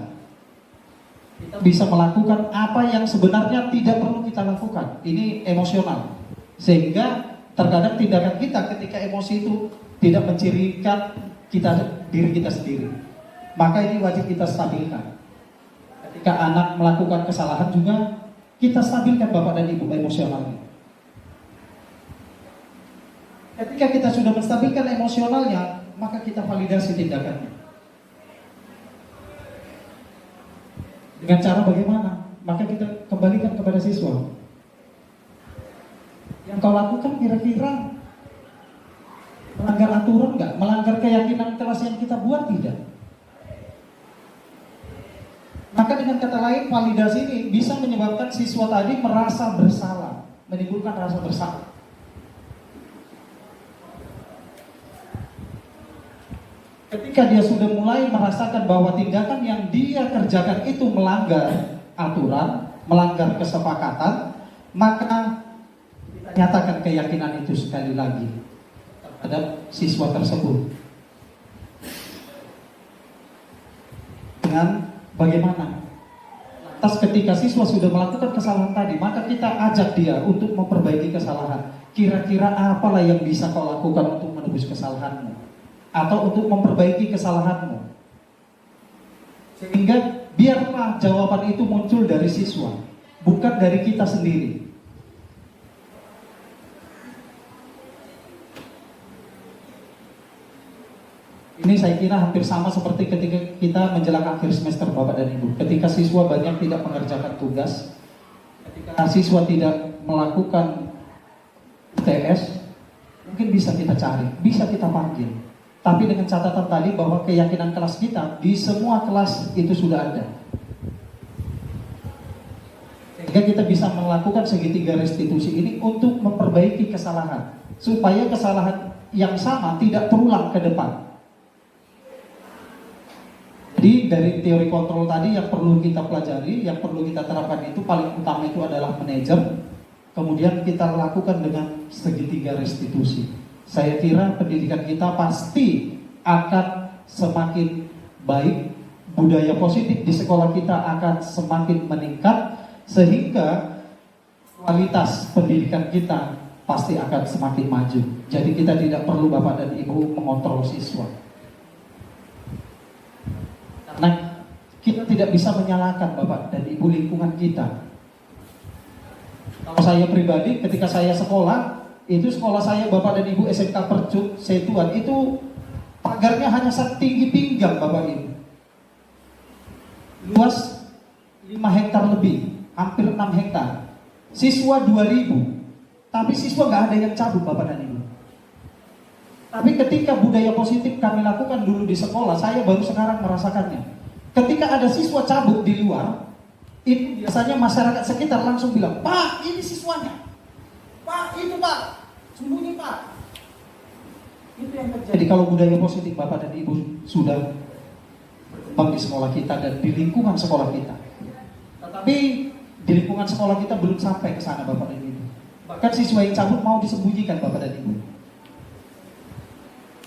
Kita bisa melakukan apa yang sebenarnya tidak perlu kita lakukan. Ini emosional. Sehingga terkadang tindakan kita ketika emosi itu tidak mencirikan diri kita sendiri. Maka ini wajib kita stabilkan. Ketika anak melakukan kesalahan juga kita stabilkan Bapak dan Ibu emosionalnya. Ketika kita sudah menstabilkan emosionalnya, maka kita validasi tindakannya. Dengan cara bagaimana? Maka kita kembalikan kepada siswa. Yang kau lakukan kira-kira melanggar aturan nggak? Melanggar keyakinan kelas yang kita buat tidak? Maka dengan kata lain, validasi ini bisa menyebabkan siswa tadi merasa bersalah, menimbulkan rasa bersalah. Ketika dia sudah mulai merasakan bahwa tindakan yang dia kerjakan itu melanggar aturan, melanggar kesepakatan, maka kita nyatakan keyakinan itu sekali lagi terhadap siswa tersebut. Dengan bagaimana? Lantas ketika siswa sudah melakukan kesalahan tadi, maka kita ajak dia untuk memperbaiki kesalahan. Kira-kira apalah yang bisa kau lakukan untuk menebus kesalahanmu? Atau untuk memperbaiki kesalahanmu? Sehingga biarlah jawaban itu muncul dari siswa, bukan dari kita sendiri. Ini saya kira hampir sama seperti ketika kita menjelang akhir semester Bapak dan Ibu. Ketika siswa banyak tidak mengerjakan tugas, ketika siswa tidak melakukan UTS, mungkin bisa kita cari, bisa kita panggil. Tapi dengan catatan tadi bahwa keyakinan kelas kita di semua kelas itu sudah ada. Sehingga kita bisa melakukan segitiga restitusi ini untuk memperbaiki kesalahan, supaya kesalahan yang sama tidak terulang ke depan. Jadi dari teori kontrol tadi yang perlu kita pelajari, yang perlu kita terapkan itu paling utama itu adalah manajer. Kemudian kita lakukan dengan segitiga restitusi. Saya kira pendidikan kita pasti akan semakin baik, budaya positif di sekolah kita akan semakin meningkat, sehingga kualitas pendidikan kita pasti akan semakin maju. Jadi kita tidak perlu Bapak dan Ibu mengontrol siswa. Karena kita tidak bisa menyalahkan Bapak dan Ibu lingkungan kita. Kalau saya pribadi, ketika saya sekolah, itu sekolah saya Bapak dan Ibu SMK Percut Setuan itu pagarnya hanya setinggi pinggang Bapak Ibu. Luas 5 hektar lebih, hampir 6 hektar. Siswa 2.000, tapi siswa nggak ada yang cabut Bapak dan Ibu. Tapi ketika budaya positif kami lakukan dulu di sekolah, saya baru sekarang merasakannya. Ketika ada siswa cabut di luar, itu biasanya masyarakat sekitar langsung bilang, "Pak, ini siswanya. Pak, itu Pak, sembunyi Pak." Itu yang terjadi kalau budaya positif Bapak dan Ibu sudah berkembang di sekolah kita dan di lingkungan sekolah kita. Tetapi di lingkungan sekolah kita belum sampai ke sana Bapak dan Ibu. Bahkan siswa yang cabut mau disembunyikan Bapak dan Ibu.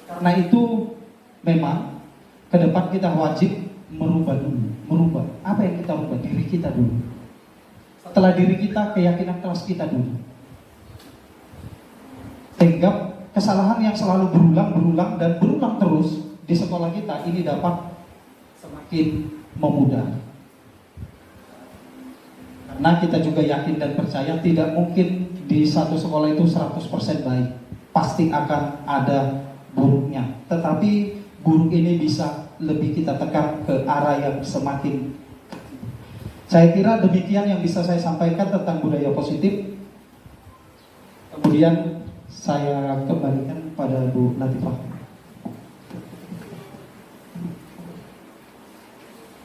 Karena itu memang ke depan kita wajib merubah dulu. Merubah. Apa yang kita rubah? Diri kita dulu. Setelah diri kita, keyakinan kelas kita dulu. Sehingga kesalahan yang selalu berulang dan berulang terus di sekolah kita ini dapat semakin memudar. Karena kita juga yakin dan percaya tidak mungkin di satu sekolah itu 100% baik. Pasti akan ada buruknya. Tetapi buruk ini bisa lebih kita tekan ke arah yang semakin. Saya kira demikian yang bisa saya sampaikan tentang budaya positif. Kemudian saya kembalikan pada Bu Latifah.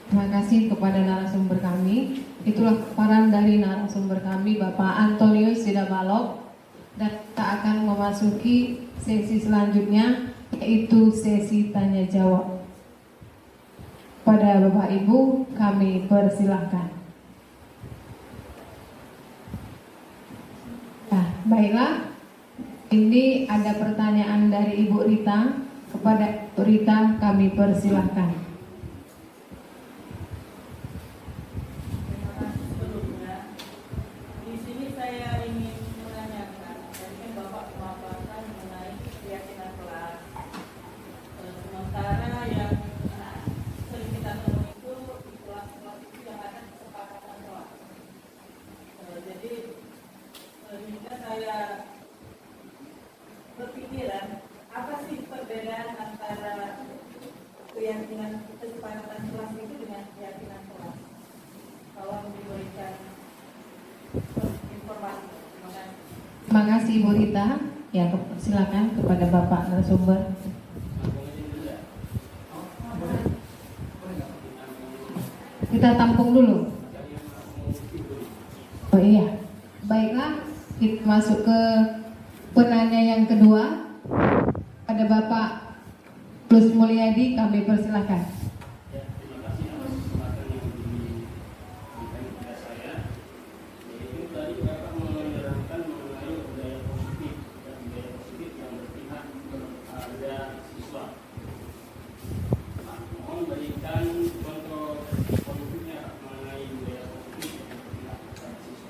Terima kasih kepada narasumber kami. Itulah paparan dari narasumber kami, Bapak Antonius Sidabalok. Dan kita akan memasuki sesi selanjutnya, yaitu sesi tanya jawab. Pada Bapak Ibu kami persilahkan. Nah, baiklah. Ini ada pertanyaan dari Ibu Rita. Kepada Ibu Rita kami persilahkan. Terima kasih sebelumnya. Di sini saya ingin menanyakan, tadi kan Bapak memaparkan mengenai keyakinan kelas. keyakinan kesepakatan kelas itu dengan keyakinan kelas. Tolong diberikan informasi. Terima kasih. Terima kasih Ibu Rita. Ya, silakan kepada Bapak narasumber. Kita tampung dulu. Oh iya, baiklah, kita masuk ke penanya yang kedua. Pada Bapak Plus Mulyadi, kami persilahkan. Ya, terima kasih atas kesempatan yang diberikan kepada saya. Yaitu tadi Bapak menerangkan mengenai budaya positif dan budaya positif yang berpihak kepada siswa. Nah, mohon berikan contoh positifnya mengenai budaya positif yang berpihak kepada siswa.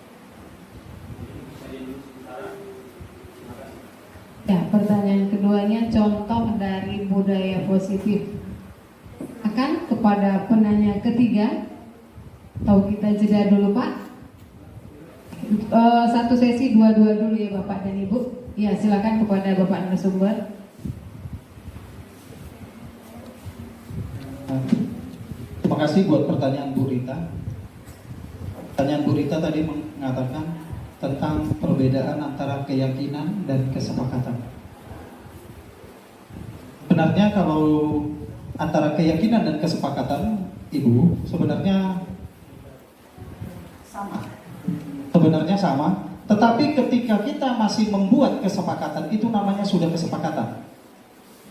Jadi bisa dulu sementara. Terima kasih. Ya, pertanyaan keduanya contoh dari budaya positif. Akan kepada penanya ketiga, atau kita jeda dulu Pak? Satu sesi dua-dua dulu ya Bapak dan Ibu. Ya, silakan kepada Bapak narasumber. Terima kasih buat pertanyaan Bu Rita. Pertanyaan Bu Rita tadi mengatakan tentang perbedaan antara keyakinan dan kesepakatan. Sebenarnya kalau antara keyakinan dan kesepakatan, Ibu, sebenarnya sama. Sebenarnya sama, tetapi ketika kita masih membuat kesepakatan, itu namanya sudah kesepakatan.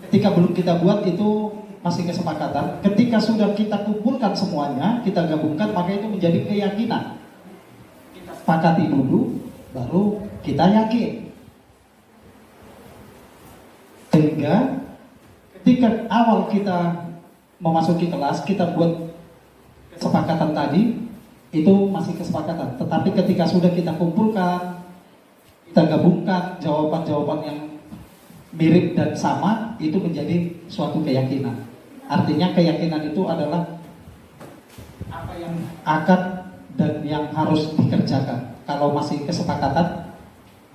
Ketika belum kita buat, itu masih kesepakatan. Ketika sudah kita kumpulkan semuanya, kita gabungkan, maka itu menjadi keyakinan. Kita sepakati dulu, baru kita yakin. Sehingga ketika awal kita memasuki kelas, kita buat kesepakatan tadi, itu masih kesepakatan. Tetapi ketika sudah kita kumpulkan, kita gabungkan jawaban-jawaban yang mirip dan sama, itu menjadi suatu keyakinan. Artinya keyakinan itu adalah apa yang akan dan yang harus dikerjakan. Kalau masih kesepakatan,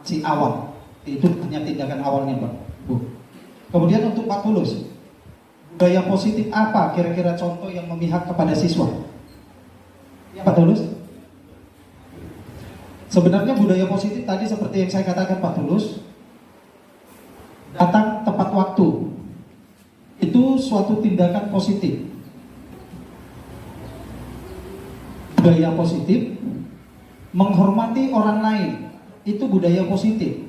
masih awal, itu hanya tindakan awalnya Pak, Bu. Kemudian untuk Pak Tulus, budaya positif apa kira-kira contoh yang memihak kepada siswa? Ya Pak Tulus. Sebenarnya budaya positif tadi seperti yang saya katakan Pak Tulus, datang tepat waktu. Itu suatu tindakan positif. Budaya positif, menghormati orang lain, itu budaya positif.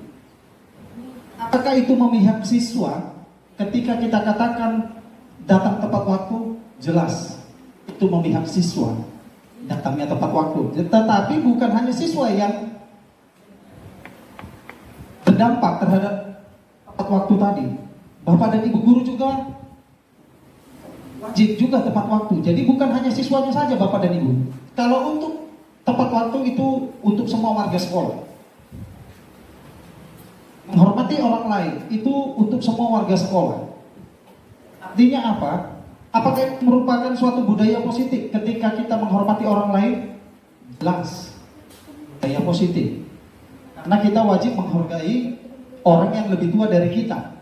Apakah itu memihak siswa? Ketika kita katakan datang tepat waktu, jelas itu memihak siswa, datangnya tepat waktu. Tetapi bukan hanya siswa yang berdampak terhadap tepat waktu tadi. Bapak dan Ibu guru juga wajib juga tepat waktu. Jadi bukan hanya siswanya saja Bapak dan Ibu. Kalau untuk tepat waktu itu untuk semua warga sekolah. Menghormati orang lain itu untuk semua warga sekolah. Artinya apa? Apakah itu merupakan suatu budaya positif ketika kita menghormati orang lain? Jelas, budaya positif. Karena kita wajib menghargai orang yang lebih tua dari kita.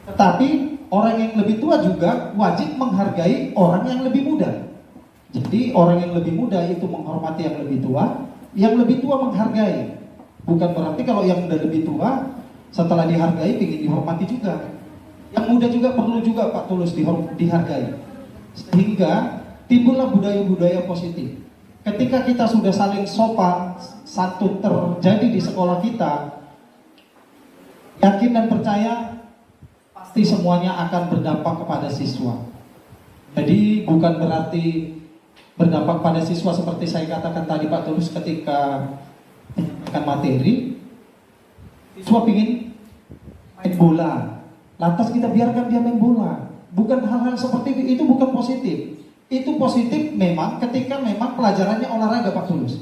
Tetapi orang yang lebih tua juga wajib menghargai orang yang lebih muda. Jadi orang yang lebih muda itu menghormati yang lebih tua menghargai. Bukan berarti kalau yang udah lebih tua setelah dihargai ingin dihormati juga. Yang muda juga perlu juga Pak Tulus dihargai. Sehingga timbullah budaya-budaya positif. Ketika kita sudah saling sopan, santun terjadi di sekolah kita, yakin dan percaya pasti semuanya akan berdampak kepada siswa. Jadi bukan berarti berdampak pada siswa seperti saya katakan tadi Pak Tulus ketika menyampaikan materi, siswa ingin main bola, lantas kita biarkan dia main bola. Bukan hal-hal seperti itu bukan positif. Itu positif memang ketika memang pelajarannya olahraga Pak Tulus.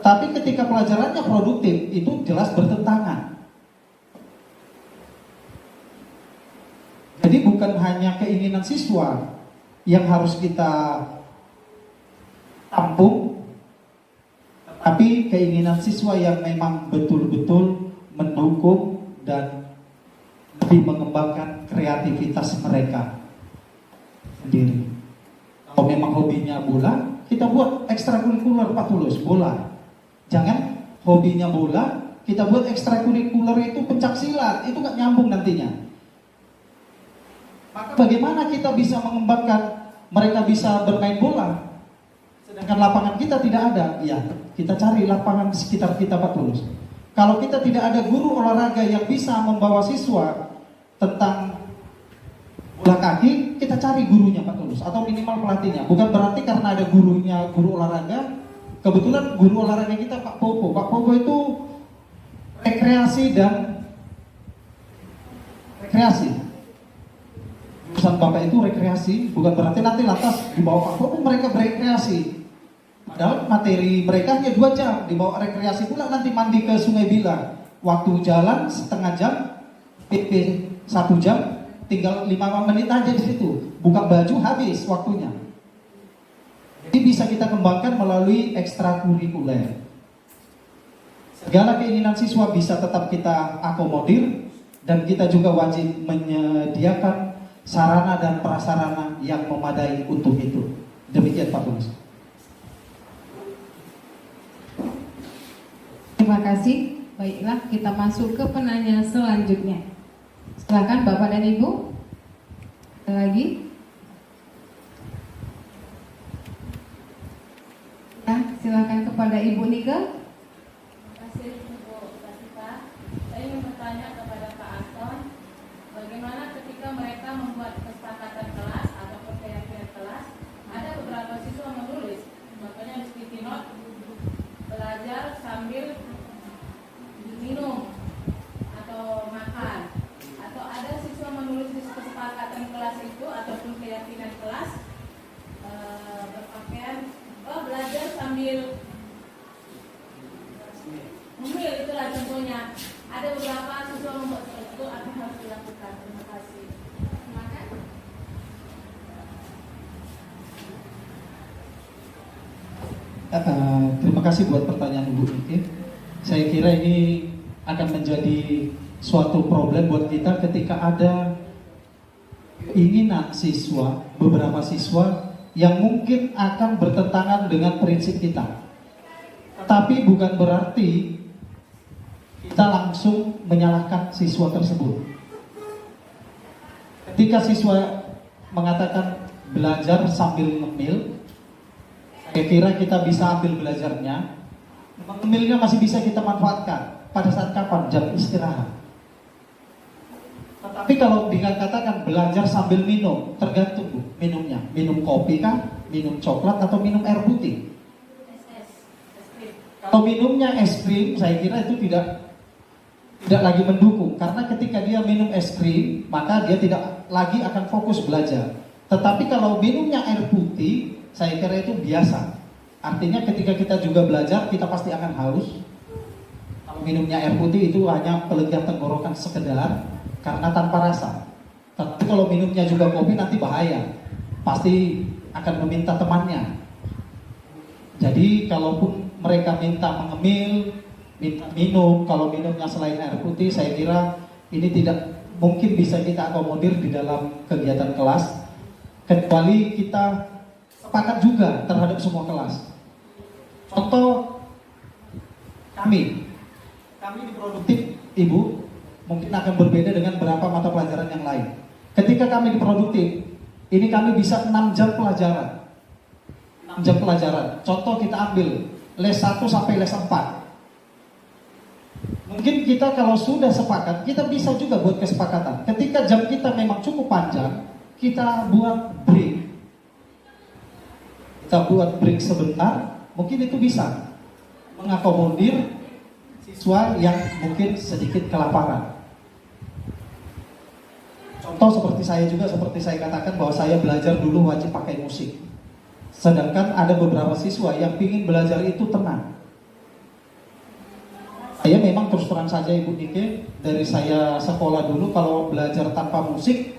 Tapi ketika pelajarannya produktif, itu jelas bertentangan. Jadi bukan hanya keinginan siswa yang harus kita tampung, tapi keinginan siswa yang memang betul-betul mendukung dan lebih mengembangkan kreativitas mereka sendiri. Kalau memang hobinya bola, kita buat ekstrakurikuler Pak Tulus, bola. Jangan hobinya bola, kita buat ekstrakurikuler itu pencak silat, itu nggak nyambung nantinya. Maka bagaimana kita bisa mengembangkan mereka bisa bermain bola, sedangkan lapangan kita tidak ada? Ya, kita cari lapangan di sekitar kita Pak Tulus. Kalau kita tidak ada guru olahraga yang bisa membawa siswa tentang bola kaki, kita cari gurunya Pak Tulus, atau minimal pelatihnya. Bukan berarti karena ada gurunya, guru olahraga. Kebetulan guru olahraga kita Pak Popo. Pak Popo itu rekreasi dan rekreasi. Urusan Bapak itu rekreasi, bukan berarti nanti lantas dibawa Pak Popo mereka berekreasi. Padahal materi mereka hanya 2 jam, dibawa rekreasi pula nanti mandi ke Sungai Bila. Waktu jalan setengah jam, PP 1 jam, tinggal 5 menit aja di situ. Buka baju habis waktunya. Jadi bisa kita kembangkan melalui ekstrakurikuler. Segala keinginan siswa bisa tetap kita akomodir, dan kita juga wajib menyediakan sarana dan prasarana yang memadai untuk itu. Demikian Pak Tulus. Terima kasih. Baiklah, kita masuk ke penanya selanjutnya. Silakan Bapak dan Ibu. Ada lagi? Nah, silakan kepada Ibu Nika. Terima kasih Bu Basita. Saya ingin bertanya kepada Pak Aston, bagaimana ketika mereka membuat kesepakatan kelas atau keyakinan kelas, ada beberapa siswa menulis, makanya di sticky note, belajar sambil minum atau makan, atau ada siswa menulis di kesepakatan kelas itu ataupun keyakinan kelas berpakaian belajar sambil ngemil, itulah contohnya. Ada beberapa siswa membuat seperti itu, apa yang harus dilakukan? Terima kasih. Silakan. Terima kasih buat pertanyaan Ibu Niki. Saya kira ini akan menjadi suatu problem buat kita ketika ada keinginan siswa, beberapa siswa yang mungkin akan bertentangan dengan prinsip kita. Tapi bukan berarti kita langsung menyalahkan siswa tersebut. Ketika siswa mengatakan belajar sambil ngemil, saya kira kita bisa ambil belajarnya. Ngemilnya masih bisa kita manfaatkan. Pada saat kapan? Jam istirahat. Tetapi kalau dikatakan belajar sambil minum, tergantung Bu, minumnya. Minum kopi kah? Minum coklat atau minum air putih? Kalau minumnya es krim, saya kira itu tidak lagi mendukung. Karena ketika dia minum es krim, maka dia tidak lagi akan fokus belajar. Tetapi kalau minumnya air putih, saya kira itu biasa. Artinya ketika kita juga belajar, kita pasti akan haus. Kalau minumnya air putih itu hanya pelegaan tenggorokan sekedar, karena tanpa rasa. Tapi kalau minumnya juga kopi nanti bahaya. Pasti akan meminta temannya. Jadi kalaupun mereka minta mengemil, minta minum, kalau minumnya selain air putih, saya kira ini tidak mungkin bisa kita akomodir di dalam kegiatan kelas, kecuali kita sepakat juga terhadap semua kelas. Contoh kami di produktif Ibu mungkin akan berbeda dengan beberapa mata pelajaran yang lain. Ketika kami di produktif, ini kami bisa 6 jam pelajaran. 6 jam pelajaran. Contoh kita ambil les 1 sampai les 4. Mungkin kita kalau sudah sepakat, kita bisa juga buat kesepakatan. Ketika jam kita memang cukup panjang, kita buat break. Kita buat break sebentar, mungkin itu bisa mengakomodir siswa yang mungkin sedikit kelaparan. Contoh seperti saya katakan bahwa saya belajar dulu wajib pakai musik. Sedangkan ada beberapa siswa yang ingin belajar itu tenang. Saya memang terus terang saja Ibu Nike, dari saya sekolah dulu kalau belajar tanpa musik,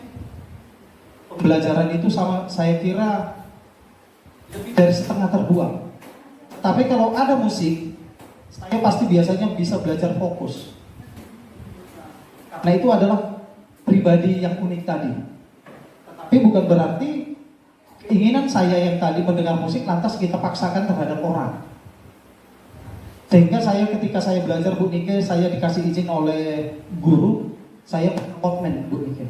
pembelajaran itu sama saya kira lebih dari setengah terbuang. Tapi kalau ada musik, saya pasti biasanya bisa belajar fokus. Karena itu adalah pribadi yang unik tadi. Tapi bukan berarti keinginan saya yang tadi mendengar musik lantas kita paksakan terhadap orang. Sehingga saya ketika saya belajar Bu Nike, saya dikasih izin oleh guru, saya Walkman Bu Nike.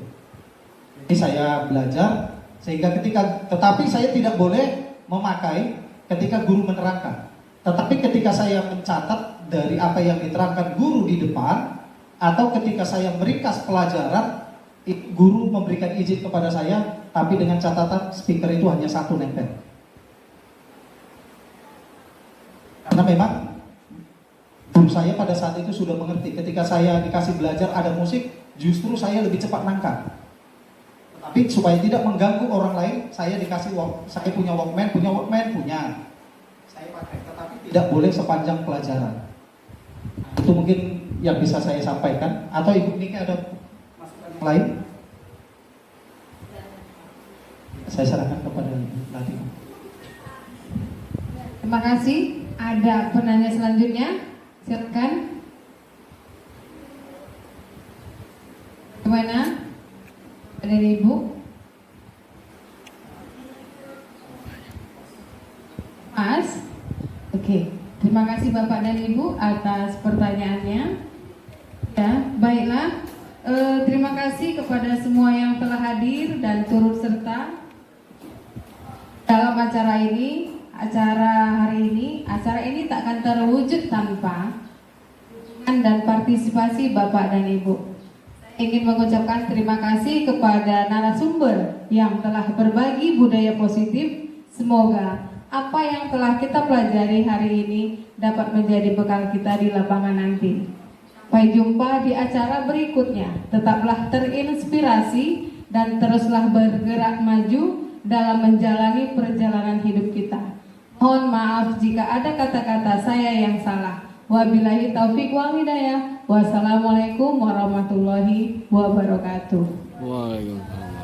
Jadi saya belajar sehingga tetapi saya tidak boleh memakai ketika guru menerangkan. Tetapi ketika saya mencatat dari apa yang diterangkan guru di depan, atau ketika saya meringkas pelajaran, guru memberikan izin kepada saya, tapi dengan catatan speaker itu hanya satu nempel. Karena memang guru saya pada saat itu sudah mengerti, ketika saya dikasih belajar ada musik, justru saya lebih cepat nangkap. Tapi supaya tidak mengganggu orang lain, saya saya punya Walkman, saya pakai, tetapi tidak boleh sepanjang pelajaran. Itu mungkin yang bisa saya sampaikan. Atau Ibu Niki ada masukan yang lain? Saya serahkan kepada Ibu Latif. Terima kasih. Ada penanya selanjutnya? Silakan. Bagaimana? Ada Ibu? Mas? Oke. Terima kasih Bapak dan Ibu atas pertanyaannya. Ya, baiklah. Terima kasih kepada semua yang telah hadir dan turut serta dalam acara ini. Acara ini tak akan terwujud tanpa dukungan dan partisipasi Bapak dan Ibu. Saya ingin mengucapkan terima kasih kepada narasumber yang telah berbagi budaya positif. Semoga apa yang telah kita pelajari hari ini dapat menjadi bekal kita di lapangan nanti. Sampai jumpa di acara berikutnya. Tetaplah terinspirasi dan teruslah bergerak maju dalam menjalani perjalanan hidup kita. Mohon maaf jika ada kata-kata saya yang salah. Wabillahi taufiq wal hidayah. Wassalamualaikum warahmatullahi wabarakatuh. Waalaikumsalam.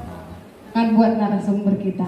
Kan buat narasumber kita.